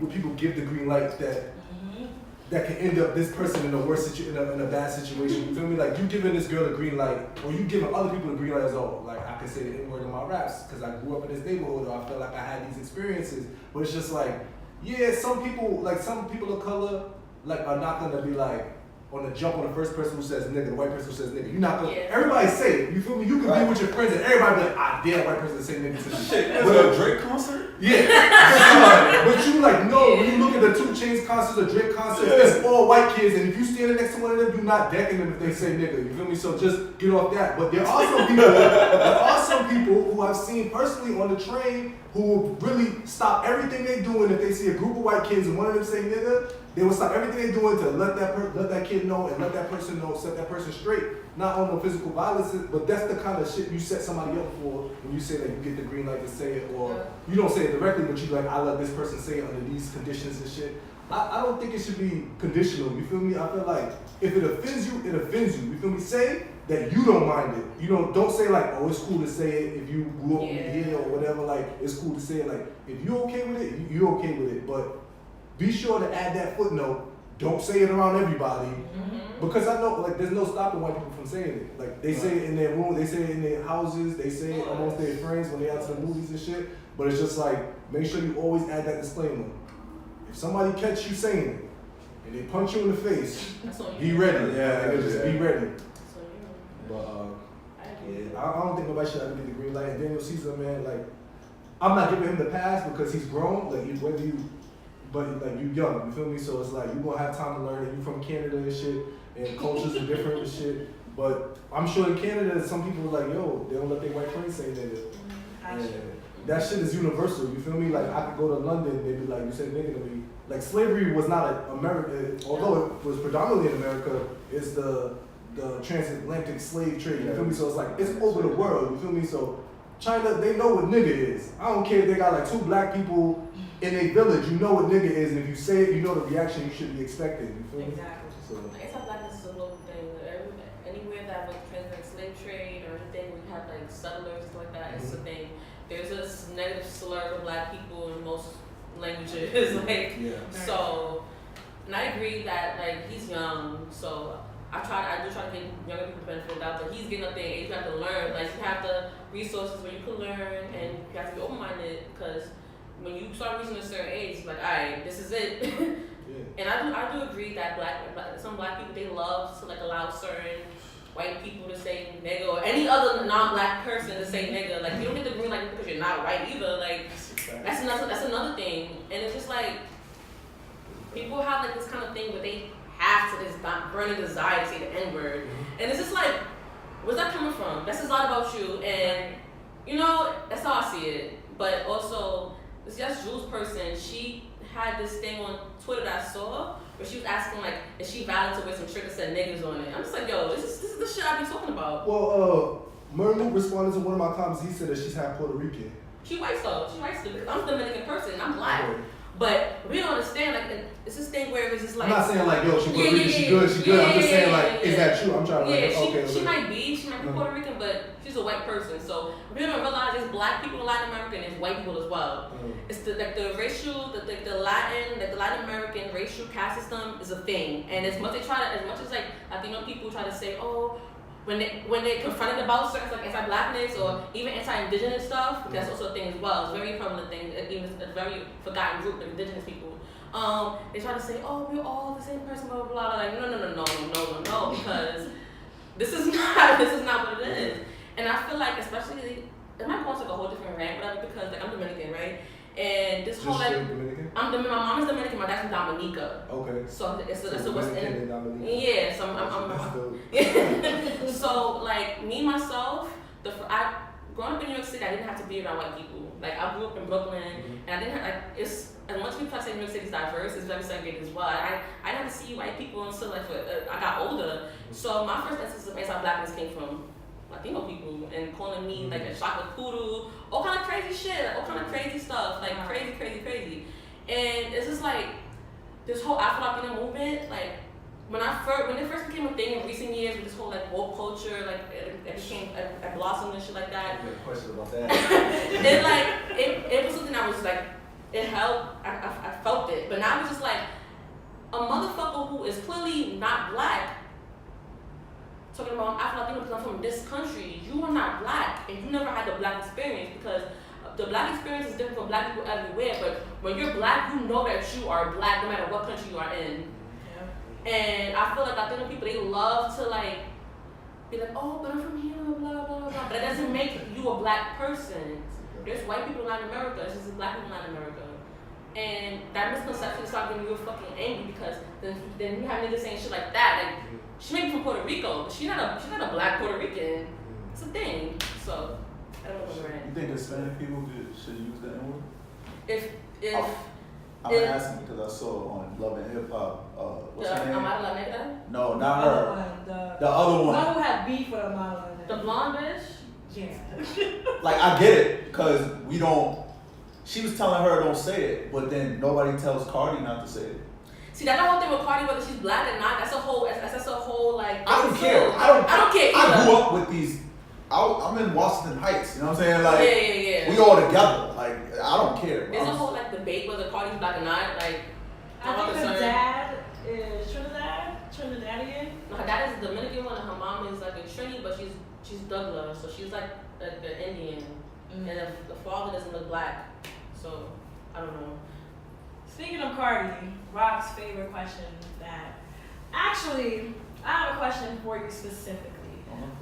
Speaker 3: people give the green light that can end up this person in a worse in a bad situation. You feel me? Like you giving this girl a green light, or you giving other people a green light as well. Like I can say the N-word in my raps because I grew up in this neighborhood, or I felt like I had these experiences. But it's just like, yeah, some people of color like are not gonna be like, on the jump on the first person who says nigga, the white person who says nigga. You're not gonna.
Speaker 4: Yeah.
Speaker 3: Everybody say it. You feel me? You can be with your friends and everybody be like, ah, damn, white person say nigga to me.
Speaker 5: Shit, was it a Drake concert?
Speaker 3: Yeah. But you like, no, when you look at the 2 Chainz concerts, the Drake concerts, it's all white kids, and if you standing next to one of them, you're not decking them if they say nigga. You feel me? So just get off that. But there are some people who I've seen personally on the train who will really stop everything they doing if they see a group of white kids and one of them say nigga. They will stop everything they're doing to let that kid know and let that person know, set that person straight. Not on no physical violence, but that's the kind of shit you set somebody up for when you say that you get the green light to say it, or you don't say it directly, but you like, I let this person say it under these conditions and shit. I don't think it should be conditional. You feel me? I feel like if it offends you, it offends you. You feel me? Say that you don't mind it. You know, don't say like, oh, it's cool to say it if you grew up here or whatever. Like, it's cool to say it. Like, if you're okay with it, you're okay with it. But be sure to add that footnote. Don't say it around everybody. Because I know, like, there's no stopping white people from saying it. Like, they say it in their room, they say it in their houses, they say it amongst their friends when they out to the movies and shit. But it's just like, make sure you always add that disclaimer. If somebody catch you saying it and they punch you in the face, be ready. Just be ready. But I don't think nobody should ever get the green light. And Daniel Caesar, man, like, I'm not giving him the pass because he's grown. Like, whether you. But like, you young, you feel me? So it's like, you gonna have time to learn, and you from Canada and shit, and cultures are different and shit. But I'm sure in Canada, some people are like, yo, they don't let their white friends say nigga. That shit is universal, you feel me? Like, I could go to London, they be like, you say nigga to me. Like, slavery was not America, although it was predominantly in America, it's the transatlantic slave trade, you feel me? So it's like, it's over the world, you feel me? So China, they know what nigga is. I don't care if they got like 2 black people in a village, you know what nigga is, and if you say it, you know the reaction you should be expecting. You feel me?
Speaker 4: Exactly.
Speaker 3: So,
Speaker 4: anti-blackness is a global thing. Anywhere that was transatlantic slave trade or anything where you have like settlers and stuff like that, it's a thing. There's a negative slur to black people in most languages. So, and I agree that like he's young, so I do try to get younger people benefit of the doubt, but he's getting up there and you have to learn. Like, you have the resources where you can learn and you have to be open-minded, because when you start reaching a certain age, it's like, all right, this is it. And I do agree that some black people, they love to like allow certain white people to say nigga, or any other non-black person to say nigga. Like, you don't get the green light because you're not white either. Like, that's another thing. And it's just like, people have like this kind of thing where they have to this burning desire to say the N-word. And it's just like, where's that coming from? That's just a lot about you. And you know, that's how I see it. But also, this Just Jules person, she had this thing on Twitter that I saw where she was asking like, is she valid to wear some shirt that said niggas on it? I'm just like, yo, this is the shit I be talking about.
Speaker 3: Well, Merlu responded to one of my comments. He said that she's half Puerto Rican.
Speaker 4: She white though. She white because I'm a Dominican person. I'm black. But we don't understand, like, it's this thing where it's just like,
Speaker 3: I'm not saying like, yo, she Puerto Rican, she good. I'm just saying like, is that true? I'm trying to like, okay.
Speaker 4: She might be Puerto Rican, but she's a white person. So we don't realize there's black people in Latin America and there's white people as well. It's the racial, the Latin American racial caste system is a thing. And as much as like Latino people try to say, oh, when they confronted about certain like anti-blackness or even anti-indigenous stuff, that's also a thing as well. It's a very prevalent thing. Even a very forgotten group of indigenous people. They try to say, oh, we're all the same person, blah blah blah. Like, no, because this is not what it is. And I feel like, especially, it might go into like a whole different rant, whatever, because like I'm Dominican, right? And this whole like,
Speaker 3: Dominican?
Speaker 4: my mom is Dominican, my dad's from Dominica.
Speaker 3: Okay.
Speaker 4: So it's a West End.
Speaker 3: Yeah,
Speaker 4: so I'm so like me myself, growing up in New York City, I didn't have to be around white people. Like, I grew up in Brooklyn, and I didn't have like and once people try to say New York City is diverse, it's very segregated as well. I didn't have to see white people until like I got older. So my first instance of anti-blackness came from Latino people and calling me like a chocolate poodle, all kind of crazy shit, like, all kind of crazy stuff, like crazy. And it's just like this whole Afro-Latino movement, like when it first became a thing in recent years with this whole like woke culture, like it became a blossom and shit like that.
Speaker 3: I have a question about that.
Speaker 4: it was something that was like, it helped. I felt it, but now it's just like a motherfucker who is clearly not black. Talking about Afro-Latino because I'm from this country, you are not black and you never had the black experience, because the black experience is different from black people everywhere, but when you're black, you know that you are black no matter what country you are in. And I feel like Latino people, they love to like be like, oh, but I'm from here, blah, blah, blah. But that doesn't make you a black person. There's white people in Latin America, it's just black people in Latin America. And that misconception starts getting you fucking angry because then you have niggas saying shit like that. Like, she may be from Puerto Rico, but she's not a black Puerto Rican. It's a thing. So, I don't know where we're at.
Speaker 5: You think Hispanic people should use the N-word?
Speaker 4: If
Speaker 5: I'm asking because I saw on Love and Hip Hop. What's her name?
Speaker 4: Amara La Negra?
Speaker 5: No, not her. The other
Speaker 2: The
Speaker 5: one.
Speaker 2: one who had beef with Amara.
Speaker 4: The blonde bitch?
Speaker 2: Yeah.
Speaker 5: Like, I get it because we don't. She was telling her don't say it, but then nobody tells Cardi not to say it.
Speaker 4: See, that's the whole thing with Cardi, whether she's black or not. That's a whole like.
Speaker 5: I don't care. I don't care.
Speaker 4: either.
Speaker 5: I grew up with these. I'm in Washington Heights. You know what I'm saying? Like,
Speaker 4: yeah.
Speaker 5: we all together. Like, I don't care.
Speaker 4: There's a whole like debate whether Cardi's black or not. Like,
Speaker 2: I think her dad is Trinidadian.
Speaker 4: No, her dad is a Dominican one, and her mom is like a Trini, but she's Douglas, so she's like the Indian, and the father doesn't look black. So I don't know.
Speaker 2: Speaking of Cardi, Rock's favorite question actually, I have a question for you specifically.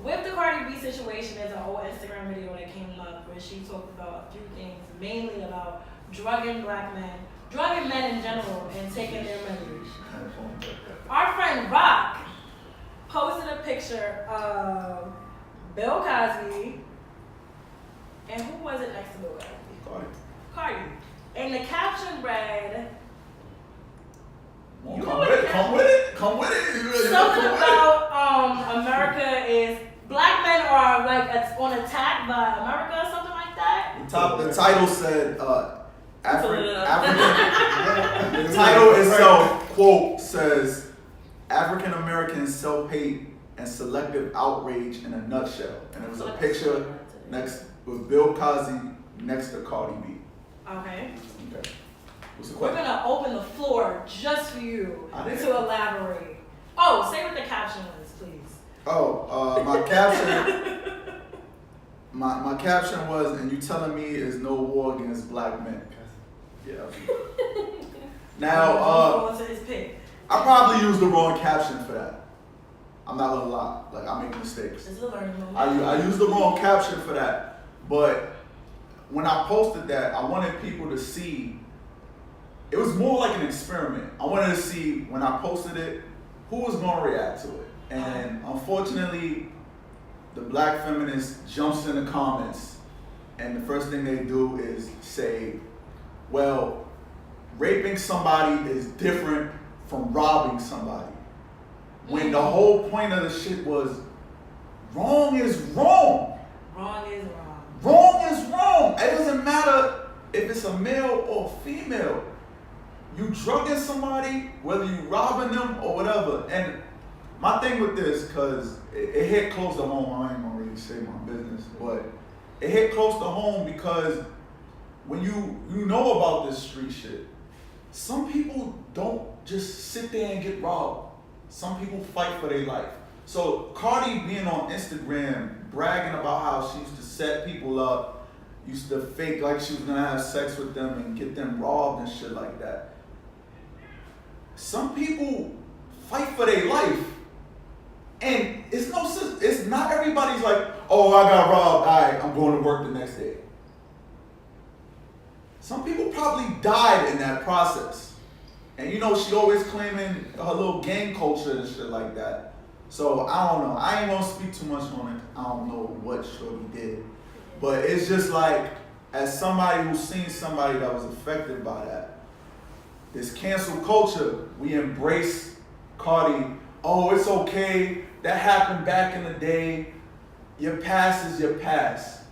Speaker 2: With the Cardi B situation, there's an old Instagram video that came up where she talked about a few things, mainly about drugging men in general, and taking their money. Our friend Rock posted a picture of Bill Cosby, and who was it next to Bill Cosby? Cardi. And the caption read,
Speaker 5: Come with it.
Speaker 2: Something about America is black men are like on attack by America or something like that.
Speaker 5: The title said African. The title itself, quote, says African American self-hate and selective outrage in a nutshell, and it was a picture next with Bill Cosby next to Cardi B.
Speaker 2: Okay.
Speaker 5: What's the
Speaker 2: We're
Speaker 5: question?
Speaker 2: gonna open the floor just for you
Speaker 5: I did.
Speaker 2: to elaborate. Oh, say what the caption was, please.
Speaker 5: My caption. My caption was, and you telling me is no war against black men. Yeah. Now,
Speaker 2: Going to his pick.
Speaker 5: I probably used the wrong caption for that. I'm not gonna lie. Like, I make mistakes.
Speaker 2: This is a learning moment.
Speaker 5: I used the wrong caption for that. But when I posted that, I wanted people to see. It was more like an experiment. I wanted to see when I posted it, who was gonna react to it. And unfortunately, the black feminist jumps in the comments, and the first thing they do is say, well, raping somebody is different from robbing somebody. When the whole point of the shit was, wrong is wrong.
Speaker 2: Wrong is wrong.
Speaker 5: Wrong is wrong. It doesn't matter if it's a male or female. You drugging somebody, whether you robbing them or whatever. And my thing with this, because it hit close to home, I ain't gonna really say my business, but it hit close to home because when you know about this street shit, some people don't just sit there and get robbed. Some people fight for their life. So Cardi being on Instagram, bragging about how she used to set people up, used to fake like she was gonna have sex with them and get them robbed and shit like that. Some people fight for their life. And it's not everybody's like, oh, I got robbed, all right, I'm going to work the next day. Some people probably died in that process. And you know, she always claiming her little gang culture and shit like that. So I don't know. I ain't gonna speak too much on it. I don't know what Shorty did. But it's just like, as somebody who's seen somebody that was affected by that, this cancel culture, we embrace Cardi. Oh, it's okay. That happened back in the day. Your past is your past.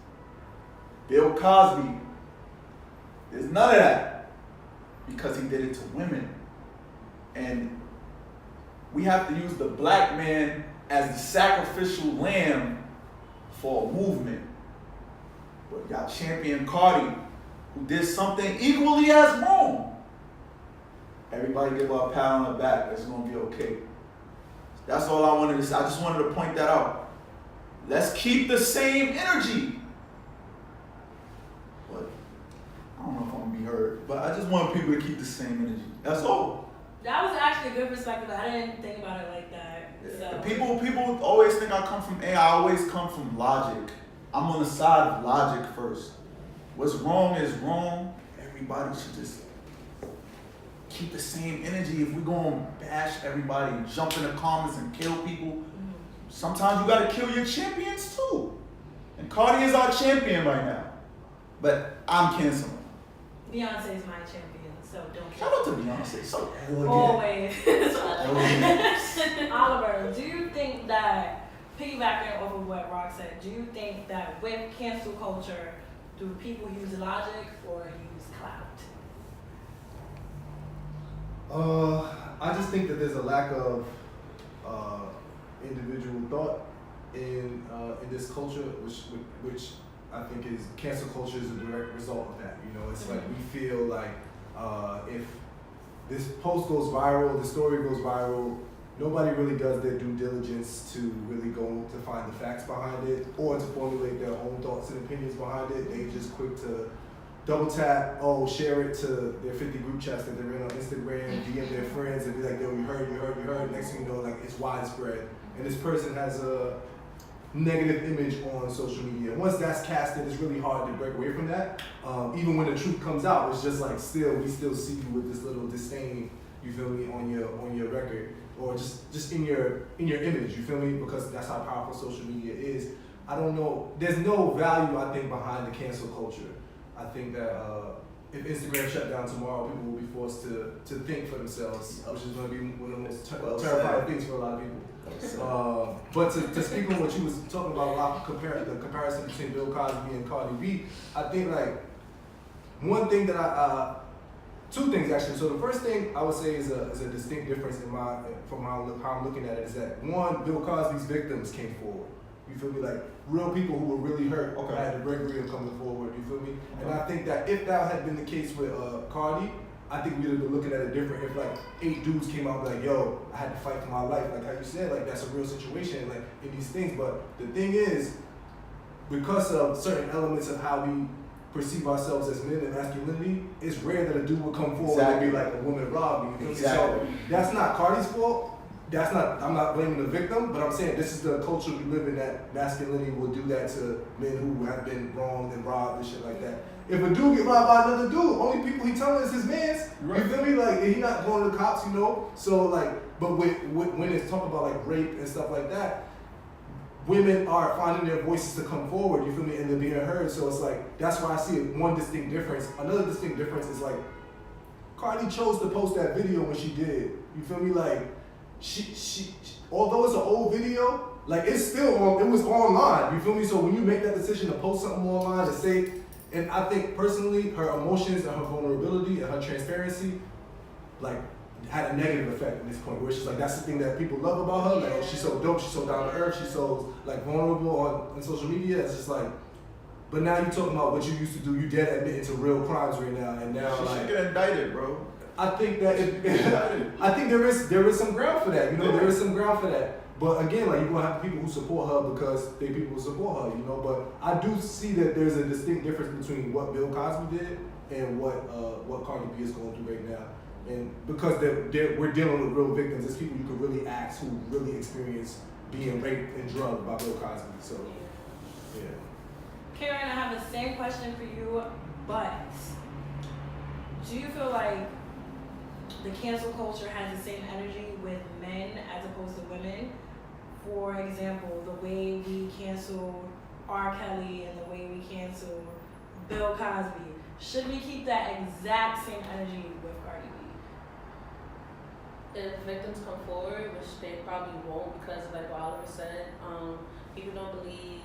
Speaker 5: Bill Cosby, there's none of that because he did it to women. And we have to use the black man as the sacrificial lamb for a movement. But y'all champion Cardi, who did something equally as wrong. Everybody give her a pat on the back. It's gonna be okay. That's all I wanted to say. I just wanted to point that out. Let's keep the same energy. But I don't know if I'm gonna be heard. But I just want people to keep the same energy. That's all.
Speaker 2: That was actually a good perspective. I didn't think about it like that. So.
Speaker 5: People always think I come from I always come from logic. I'm on the side of logic first. What's wrong is wrong. Everybody should just keep the same energy. If we're going to bash everybody and jump in the comments and kill people, sometimes you got to kill your champions too. And Cardi is our champion right now. But I'm canceling.
Speaker 2: Beyonce is my champion, so don't.
Speaker 5: Shout out to Beyonce. So elegant.
Speaker 2: Always.
Speaker 5: Elegant.
Speaker 2: Oliver, do you think that, piggybacking off of what Rock said, do you think that with cancel culture, do people use logic or use clout?
Speaker 3: I just think that there's a lack of individual thought in this culture, which I think is cancel culture is a direct result of that. You know, it's like we feel like if this post goes viral, the story goes viral, nobody really does their due diligence to really go to find the facts behind it or to formulate their own thoughts and opinions behind it. They just quick to double tap, share it to their 50 group chats that they're in on Instagram, DM their friends and be like, yo, you heard. Next thing you know, like it's widespread. And this person has a negative image on social media. Once that's casted, it's really hard to break away from that. Even when the truth comes out, it's just like we still see you with this little disdain, you feel me, on your record. Or just in your image, you feel me? Because that's how powerful social media is. I don't know. There's no value, I think, behind the cancel culture. I think that if Instagram shut down tomorrow, people will be forced to think for themselves, which is going to be one of the most terrifying things for a lot of people. But to speak on what you was talking about, the comparison between Bill Cosby and Cardi B, I think like one thing that two things actually. So the first thing I would say is a distinct difference from how I'm looking at it is that one, Bill Cosby's victims came forward. You feel me? Like real people who were really hurt had the bravery of coming forward. You feel me? And I think that if that had been the case with Cardi, I think we'd have been looking at it different. If like 8 dudes came out and be like, yo, I had to fight for my life, like how you said, like that's a real situation, like in these things. But the thing is, because of certain elements of how we perceive ourselves as men and masculinity, it's rare that a dude would come forward and be like a woman robbed me. So that's not Cardi's fault. I'm not blaming the victim, but I'm saying this is the culture we live in, that masculinity will do that to men who have been wronged and robbed and shit like that. If a dude get robbed by another dude, only people he telling is his mans. Right. You feel me? Like he not going to the cops, you know. So like, but when it's talking about like rape and stuff like that, women are finding their voices to come forward. You feel me? And they're being heard. So it's like that's why I see one distinct difference. Another distinct difference is like Cardi chose to post that video when she did. You feel me? Like she although it's an old video, like it's still it was online. You feel me? So when you make that decision to post something online to say. And I think personally, her emotions and her vulnerability and her transparency, like, had a negative effect at this point. Where she's like, that's the thing that people love about her. Like, oh, she's so dope, she's so down to earth, she's so like vulnerable on social media. It's just like, but now you're talking about what you used to do. You dead admitting to real crimes right now, and now
Speaker 5: she should get indicted, bro.
Speaker 3: I think that I think there is some ground for that. You know, there is some ground for that. But again, like you're gonna have people who support her because they people who support her, you know. But I do see that there's a distinct difference between what Bill Cosby did and what Cardi B is going through right now. And because we're dealing with real victims, there's people you can really ask who really experience being raped and drugged by Bill Cosby. So yeah.
Speaker 2: Karen, I have the same question for you, but do you feel like the cancel culture has the same energy with men as opposed to women? For example, the way we cancel R. Kelly and the way we cancel Bill Cosby. Should we keep that exact same energy with Cardi B?
Speaker 4: If victims come forward, which they probably won't because of like what Oliver said, people don't believe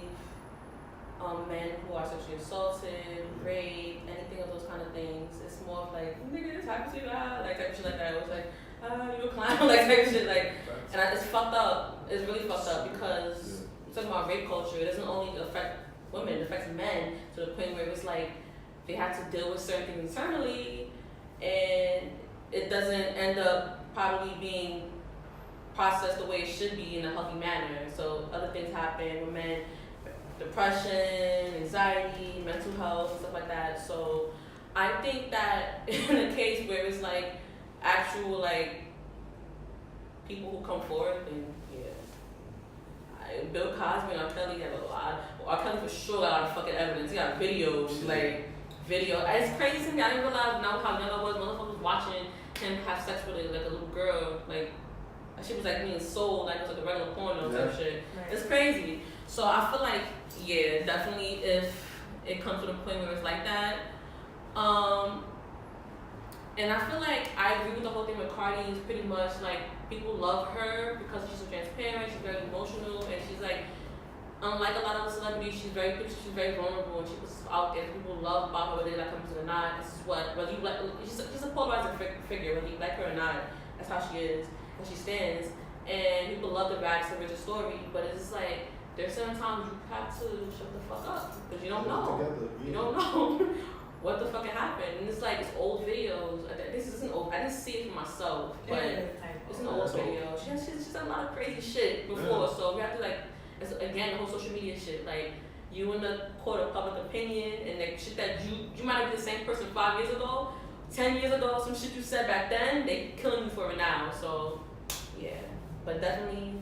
Speaker 4: men who are sexually assaulted, raped, anything of those kind of things. It's more of like, nigga, this happened to you, like type of shit like that. It was like, you a clown, like type of shit, like, and it's fucked up. It's really fucked up because talking about rape culture, it doesn't only affect women, it affects men to the point where it was like they have to deal with certain things internally, and it doesn't end up probably being processed the way it should be in a healthy manner. So other things happen with men. Depression, anxiety, mental health, stuff like that. So I think that in a case where it's like actual like people who come forward, then yeah. Bill Cosby and R. Kelly have a lot. Well, R. Kelly for sure got a lot of fucking evidence. He got videos, like video. It's crazy to me. I didn't realize now how young I was. Motherfuckers watching him have sex with like a little girl. Like she was like being sold like it was like a regular porno type shit. Right. It's crazy. So I feel like yeah, definitely if it comes to the point where it's like that. And I feel like I agree with the whole thing with Cardi. Is pretty much like people love her because she's so transparent. She's very emotional, and she's like, unlike a lot of the celebrities, she's very vulnerable, and she was out there. People love about her, whether they like her or not. This is what whether you like. She's a polarizing figure, whether you like her or not. That's how she is, and she stands. And people love the rags to riches story, but it's just like there's certain times you have to shut the fuck up because you don't know. You don't know. What the fuck happened? And it's like, it's old videos. This isn't old. I didn't see it for myself, but it's an old video. She's done a lot of crazy shit before, so we have to like, it's, again, the whole social media shit. Like, you in the court of public opinion, and like shit that you might have been the same person 5 years ago, 10 years ago, some shit you said back then, they killing you for it now. So, yeah. But definitely,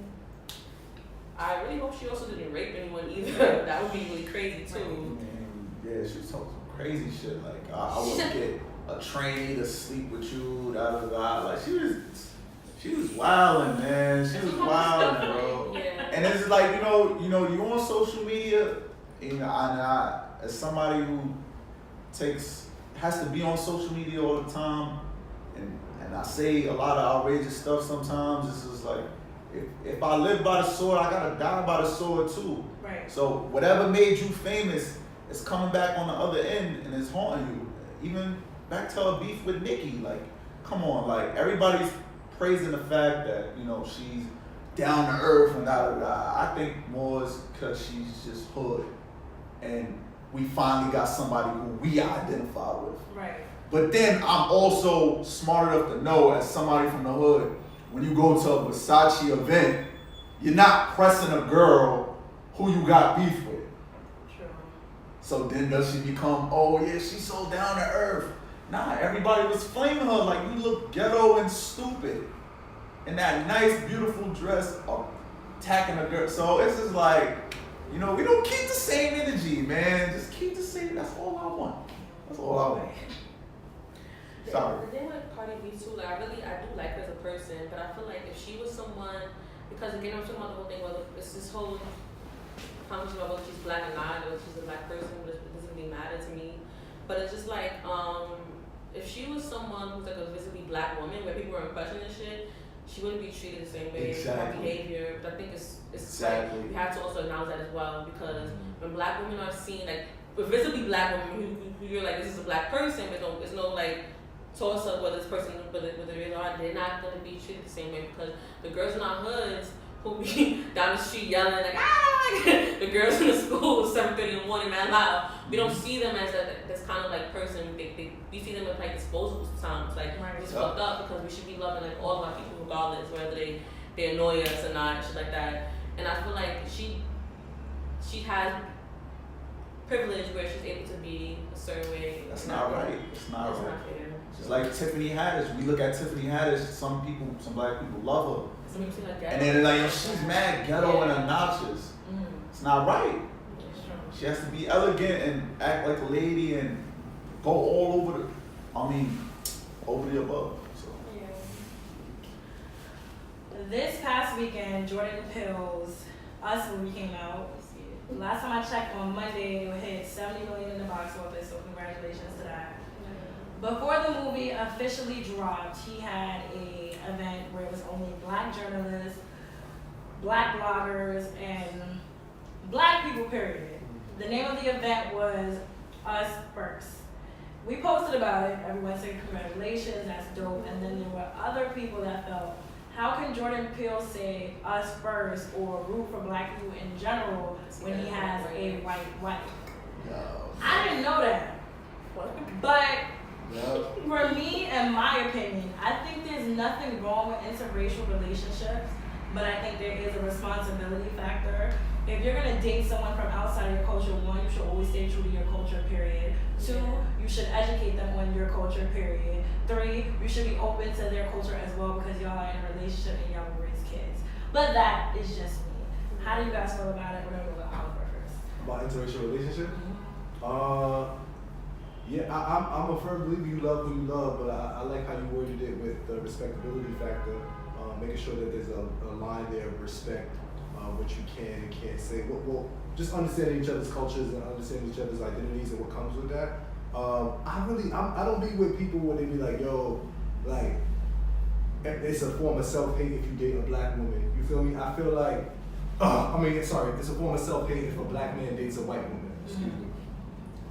Speaker 4: I really hope she also didn't rape anyone either. That would be really crazy too.
Speaker 5: Yeah, she was talking some crazy shit. Like, I wouldn't get a trainee to sleep with you, da da da. Like, she was wildin', man. She was wildin', bro.
Speaker 4: Yeah.
Speaker 5: And it's like, you know, you on social media, and I as somebody who has to be on social media all the time, and I say a lot of outrageous stuff sometimes. It's just like, if I live by the sword, I gotta die by the sword too.
Speaker 2: Right.
Speaker 5: So whatever made you famous, it's coming back on the other end and it's haunting you. Even back to her beef with Nicki, like, come on, like everybody's praising the fact that, you know, she's down to earth and da da da. I think more is because she's just hood, and we finally got somebody who we identify with.
Speaker 2: Right.
Speaker 5: But then I'm also smart enough to know, as somebody from the hood, when you go to a Versace event, you're not pressing a girl who you got beef with. So then does she become, oh yeah, she's so down to earth? Nah, everybody was flaming her like, you look ghetto and stupid in that nice, beautiful dress, attacking a girl. So it's just like, you know, we don't keep the same energy, man. Just keep the same. That's all I want. That's all I want. Sorry.
Speaker 4: The thing with Cardi B too, like I do like her as a person, but I feel like if she was someone, because again I'm talking about the whole thing, whether it's this whole conversation about whether she's black or not, or she's a black person, but it doesn't really matter to me. But it's just like, if she was someone who's like a visibly black woman, where people were questioning shit, she wouldn't be treated the same way. Her behavior, but I think it's like we have to also acknowledge that as well, because when black women are seen, like with visibly black women who you're like, this is a black person, but there's no like toss up whether this person whether they are, they're not gonna be treated the same way, because the girls in our hoods who be down the street yelling like, ah, the girls in the school at 7:30 in the morning, man, loud. We don't see them as this kind of like person. We see them as like disposable sometimes. Like, it's fucked up, because we should be loving like all of our people regardless, whether they annoy us or not, shit like that. And I feel like she has privilege where she's able to be a certain way.
Speaker 5: That's not right. It's not right.
Speaker 4: Not fair.
Speaker 5: Just like Tiffany Haddish. We look at Tiffany Haddish, some black people love her. And then like, she's mad ghetto and obnoxious. It's not right. She has to be elegant and act like a lady and go all over over the above. So.
Speaker 2: Yeah. This past weekend, Jordan Peele's Us movie came out. Last time I checked on Monday, it hit $70 million in the box office, so congratulations to that. Before the movie officially dropped, he had an event where it was only black journalists, black bloggers, and black people, period. The name of the event was Us First. We posted about it. Everyone said congratulations, that's dope. And then there were other people that felt, how can Jordan Peele say us first or root for black people in general when he has a white wife? I didn't know that. But for me, in my opinion, I think there's nothing wrong with interracial relationships but I think there is a responsibility factor. If you're gonna date someone from outside of your culture, one, you should always stay true to your culture, period. Two, you should educate them on your culture, period. Three, you should be open to their culture as well because y'all are in a relationship and y'all will raise kids. But that is just me. How do you guys feel about it? We're gonna go with Oliver first.
Speaker 3: About interracial relationship? Yeah, I'm a firm believer you love who you love, but I like how you worded it with the respectability factor, making sure that there's a line there of respect, what you can and can't say. Well, just understanding each other's cultures and understanding each other's identities and what comes with that. I don't be with people where they be like, yo, like, it's a form of self-hate if you date a black woman. You feel me? I feel like, it's a form of self-hate if a black man dates a white woman. Excuse me.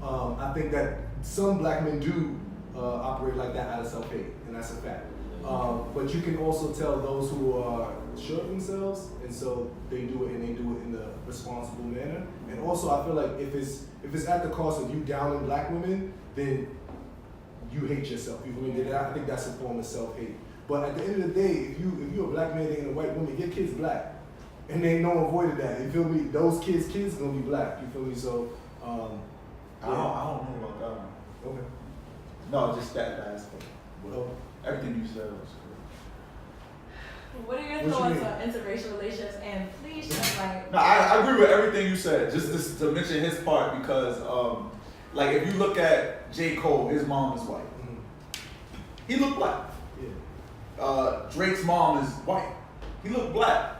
Speaker 3: I think that some black men do operate like that out of self-hate, and that's a fact. But you can also tell those who are sure of themselves, and so they do it in a responsible manner. And also, I feel like if it's at the cost of you downing black women, then you hate yourself. You feel me? I think that's a form of self-hate. But at the end of the day, if you're a black man dating a white woman, your kid's black, and they ain't no avoided that. You feel me? Those kids gonna be black. You feel me? So.
Speaker 5: I don't know about that one.
Speaker 3: Okay.
Speaker 5: No, just that last one.
Speaker 3: Oh.
Speaker 5: Everything you said was good.
Speaker 2: What are your
Speaker 3: What you
Speaker 2: thoughts
Speaker 3: mean?
Speaker 2: on interracial relationships? And please shed light.
Speaker 5: No, I agree with everything you said. Just to mention his part because, like, if you look at J. Cole, his mom is white.
Speaker 3: Mm-hmm.
Speaker 5: He looked black.
Speaker 3: Yeah.
Speaker 5: Drake's mom is white. He looked black.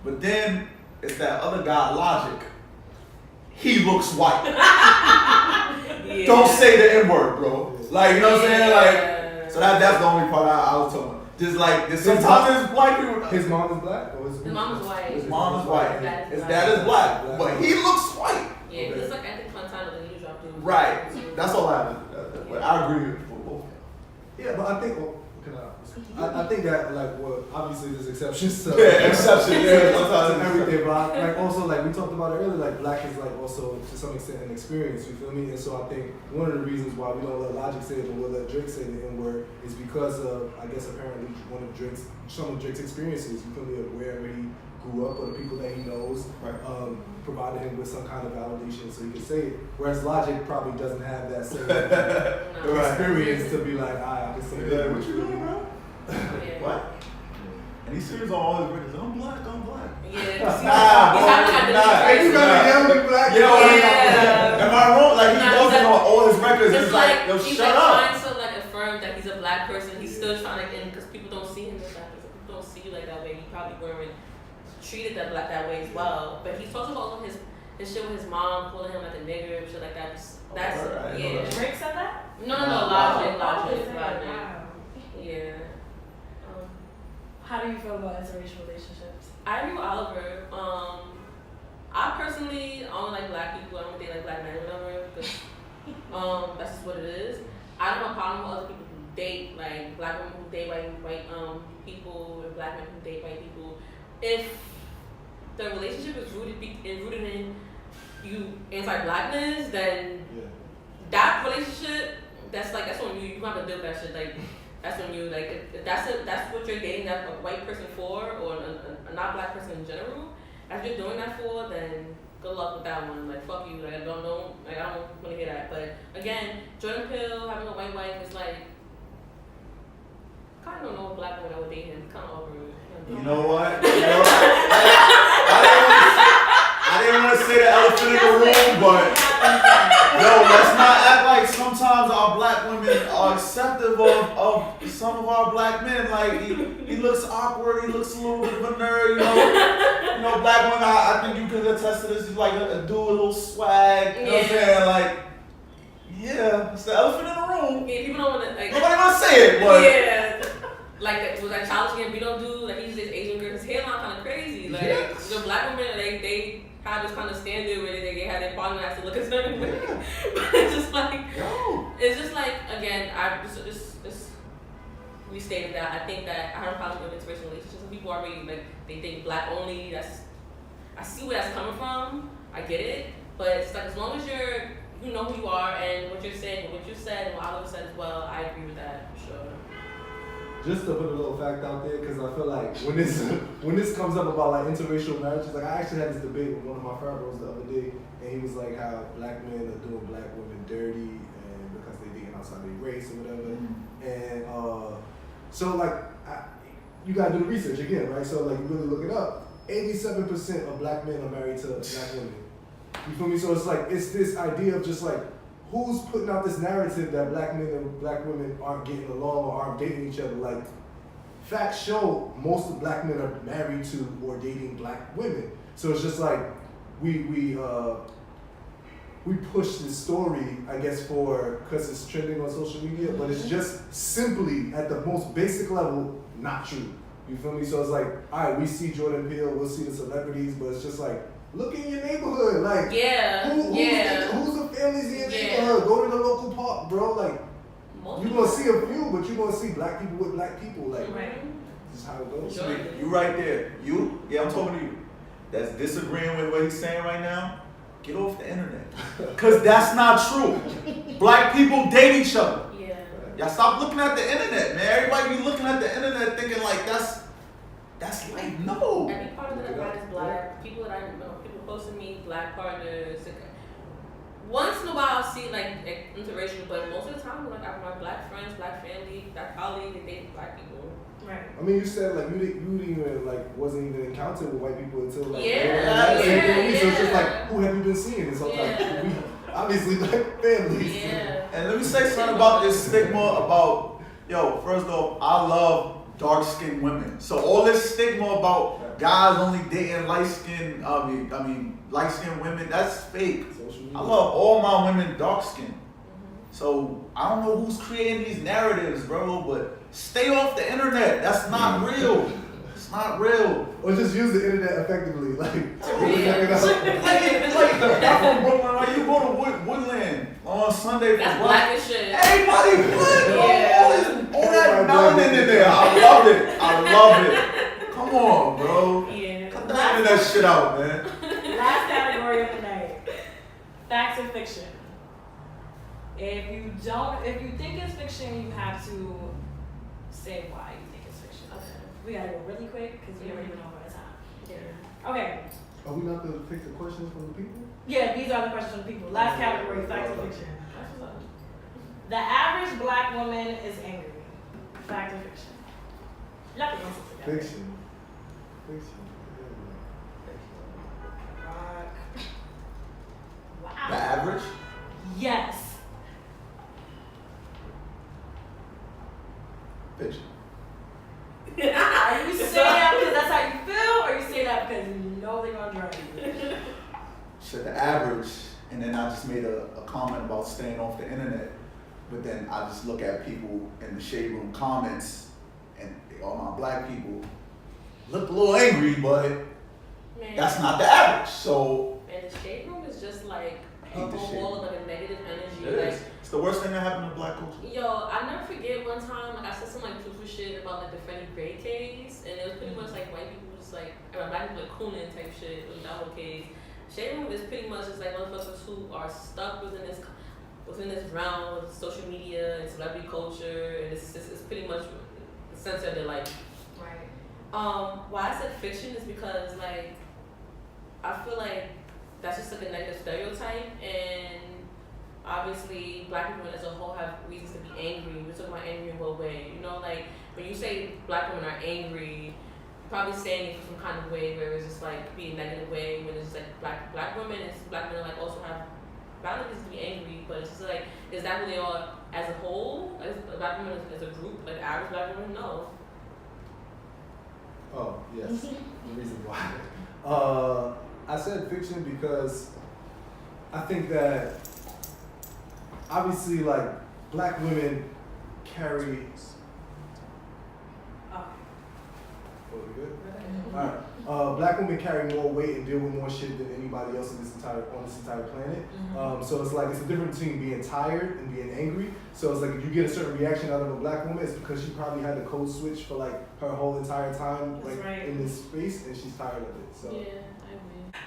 Speaker 5: But then it's that other guy, Logic. He looks white.
Speaker 4: Yeah.
Speaker 5: Don't say the N-word, bro. Like, you know what I'm saying? Like, so that's the only part I was talking about. Just like, sometimes there's black people.
Speaker 3: His mom is black? Or
Speaker 4: His mom is white.
Speaker 5: His mom is white.
Speaker 4: His
Speaker 5: His dad is black. But he looks white.
Speaker 4: Yeah, he looks like Anthony Fontana when he dropped it.
Speaker 5: Right. That's all I have. But I agree with both.
Speaker 3: Yeah, but I think, I think that, like, well, obviously there's exceptions to,
Speaker 5: Exception, yeah.
Speaker 3: to everything, but like also, like we talked about it earlier, like black is like also to some extent an experience, you feel me? And so I think one of the reasons why we don't let Logic say it, but we'll let Drake say the N-word is because of, I guess apparently some of Drake's experiences, you feel me, of where he grew up or the people that he knows,
Speaker 5: Right.
Speaker 3: provided him with some kind of validation so he could say it. Whereas Logic probably doesn't have that same experience to be like, I can say that.
Speaker 5: What you doing, bro?
Speaker 4: Yeah.
Speaker 5: What? And he's serious on all his records. I'm black.
Speaker 4: Yeah.
Speaker 3: Hey, you gotta yell at black.
Speaker 5: Yeah. Am I wrong? Like, he does it on all his records.
Speaker 4: It's
Speaker 5: It's like, yo,
Speaker 4: he's
Speaker 5: shut
Speaker 4: like
Speaker 5: up.
Speaker 4: trying to like affirm that he's a black person. He's still trying to, because people don't see him as black person. People don't see you like that way. He probably weren't treated that way as well. But he's talking about his shit with his mom, calling him like a nigger and shit like that. That's
Speaker 5: Right.
Speaker 4: yeah.
Speaker 2: Drake said that?
Speaker 4: No, Logic.
Speaker 2: Wow.
Speaker 4: Yeah.
Speaker 2: How do you feel about interracial relationships?
Speaker 4: I agree with Oliver. I personally only like black people. I don't date like black men or whatever, because that's just what it is. I don't have a problem with other people who date like black women who date white people, or black men who date white people. If the relationship is rooted in you anti-blackness, then that relationship that's on you. You have to deal with that shit. Like that's on you. Like if that's what you're dating that a white person for, or a not black person in general. If you're doing that for, then good luck with that one. Like fuck you. Like I don't know. Like I don't want to hear that. But again, Jordan Peele having a white wife is like. I don't know a black woman that would date him. Kind of over it.
Speaker 5: You know what? I didn't want to say the elephant in the room, but let's not act like sometimes our black women are acceptive of some of our black men. Like he looks awkward, he looks a little bit of a nerd, you know. Black women, I think you can attest to this. He's like a dude, a little swag. You know what I'm saying? Like, yeah, it's the elephant in the room.
Speaker 4: Yeah, people don't want to like.
Speaker 5: Nobody want to say it, but
Speaker 4: yeah. Like was that Childish Gambino dude? Like he uses Asian girl. His hairline kind of crazy. Like the black women, they have this kind of standard where they have their partner has to look a certain way. But it's just like again, I just restated that I think that I have a problem with interracial relationships. Some people are really like they think black only. I see where that's coming from. I get it, but it's like as long as you know who you are and what you're saying, what you said, and what Oliver said as well, I agree with that for sure.
Speaker 3: just to put a little fact out there, because I feel like when this comes up about like interracial marriages, like I actually had this debate with one of my frat bros the other day, and he was like how black men are doing black women dirty and because they dating outside their race or whatever. And so like you gotta do the research again, right? So like you really look it up. 87% of black men are married to black women. You feel me? So it's like it's this idea of just like who's putting out this narrative that black men and black women aren't getting along or aren't dating each other. Like facts show most of black men are married to or dating black women. So it's just like we push this story, I guess, because it's trending on social media, but it's just simply at the most basic level not true. You feel me? So it's like, all right, we see Jordan Peele, we'll see the celebrities, but it's just like, look in your neighborhood. Like, who's the families in your neighborhood? Go to the local park, bro. Like, you're going to see a few, but you're going to see black people with black people. Like, this is how it goes.
Speaker 5: You right there. Yeah, I'm talking to you. That's disagreeing with what he's saying right now. Get off the internet. Because that's not true. Black people date each other.
Speaker 4: Yeah.
Speaker 5: Y'all stop looking at the internet, man. Everybody be looking at the internet thinking like that's like, no.
Speaker 4: Every partner that I find is black. People that I know, people posting me, black partners. Once in a while, I'll see like interracial, but most of the time, like I have my black friends, black family, black colleagues, they date black people. Right.
Speaker 3: I mean, you said like you didn't even like wasn't even encountered with white people until like
Speaker 4: So it's
Speaker 3: just like who have you been seeing this whole time? We obviously like families.
Speaker 4: Yeah.
Speaker 5: And let me say something about this stigma about first off, I love dark-skinned women. So all this stigma about guys only dating light-skinned, light-skinned women, that's fake. I love all my women dark-skinned. So I don't know who's creating these narratives, bro, but stay off the internet. That's not real. It's not real.
Speaker 3: Or just use the internet effectively. Like,
Speaker 5: I'm from Brooklyn, right? You go to Woodland on Sunday for
Speaker 4: That's
Speaker 5: brunch.
Speaker 4: black as shit.
Speaker 5: Everybody good. All that melanin in there. I love it. I love it. Come on, bro.
Speaker 2: Yeah.
Speaker 5: Cut that shit out, man.
Speaker 2: Last category of the night. Facts or fiction. If you think it's fiction, you have to say why you think it's fiction. Okay. We gotta go really quick because we already went over our time. Yeah. Okay.
Speaker 3: Are we not going to pick the questions from the people?
Speaker 2: Yeah, these are the questions from the people. Last category, facts or fiction. The average black woman is angry. Fact or fiction? You have to answer together.
Speaker 3: Fiction.
Speaker 2: Wow.
Speaker 5: The average?
Speaker 2: Yes.
Speaker 5: Fiction.
Speaker 2: Are you saying that because that's how you feel, or you say that because you know they're gonna drive you?
Speaker 5: Said the average, and then I just made a comment about staying off the internet. But then I just look at people in the shade room comments, and all my black people look a little angry, but that's not the average. So.
Speaker 4: And the shade room is just like a
Speaker 5: hate the
Speaker 4: whole
Speaker 5: shade
Speaker 4: wall of like a negative energy.
Speaker 5: It is. It's the worst thing that happened to black culture.
Speaker 4: Yo, I never forget one time, like I said some like truthful shit about like the Freddie Gray case, and it was pretty much like white people just like, black people like cooning type shit with that whole case. Shade room is pretty much just like motherfuckers who are stuck within this realm of social media and celebrity culture, and it's pretty much the center of their life.
Speaker 2: Right.
Speaker 4: Why I said fiction is because like I feel like that's just like a negative stereotype, and obviously black people as a whole have reasons to be angry. We're talking about angry in what way? You know, like when you say black women are angry, you're probably saying it for some kind of way where it's just like be a negative way, when it's like black women and black men like also have valid reasons to be angry, but it's just like, is that who they are as a whole? As black women as a group, like average black women? No.
Speaker 3: Oh, yes. The reason why. I said fiction because I think that obviously like black women carry. Oh, we good? Alright. Black women carry more weight and deal with more shit than anybody else on this entire planet. So it's like it's a difference between being tired and being angry. So it's like if you get a certain reaction out of a black woman, it's because she probably had the code switch for like her whole entire time in this space, and she's tired of it. So.
Speaker 4: Yeah.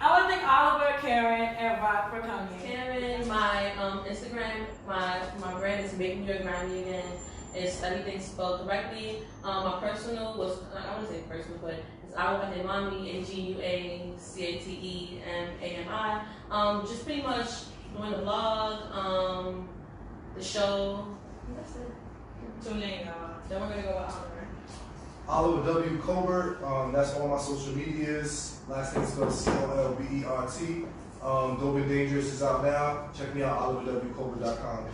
Speaker 2: I want to thank Oliver, Karen, and Rock for coming.
Speaker 4: Karen, my Instagram, my brand is Make New York Grimy Again, It's everything spelled correctly. My personal was, I wouldn't say personal, but it's Aguacate Mami, AGUACATEMAMI. Just pretty much doing the vlog, the show. That's it.
Speaker 2: Tune in, y'all. Then we're gonna go with
Speaker 3: Oliver W. Colbert. That's all my social medias. Last name is spelled COLBERT. Dope and Dangerous is out now. Check me out, oliverwcolbert.com.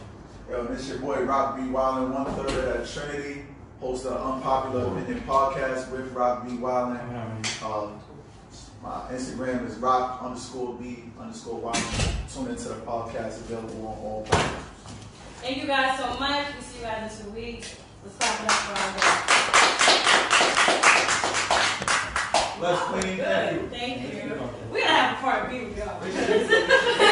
Speaker 5: Yo, this your boy Rock B. Wildin, 1/3 at Trinity, host of the Unpopular Opinion Podcast with Rock B. Wildin. My Instagram is rock_B_Wildin. Tune into the podcast available on all platforms.
Speaker 2: Thank you guys so much. We'll see you guys in 2 weeks. Let's clap it up for our guests.
Speaker 5: Let's clean. Thank you.
Speaker 2: Thank you. We're gonna have a part B with y'all.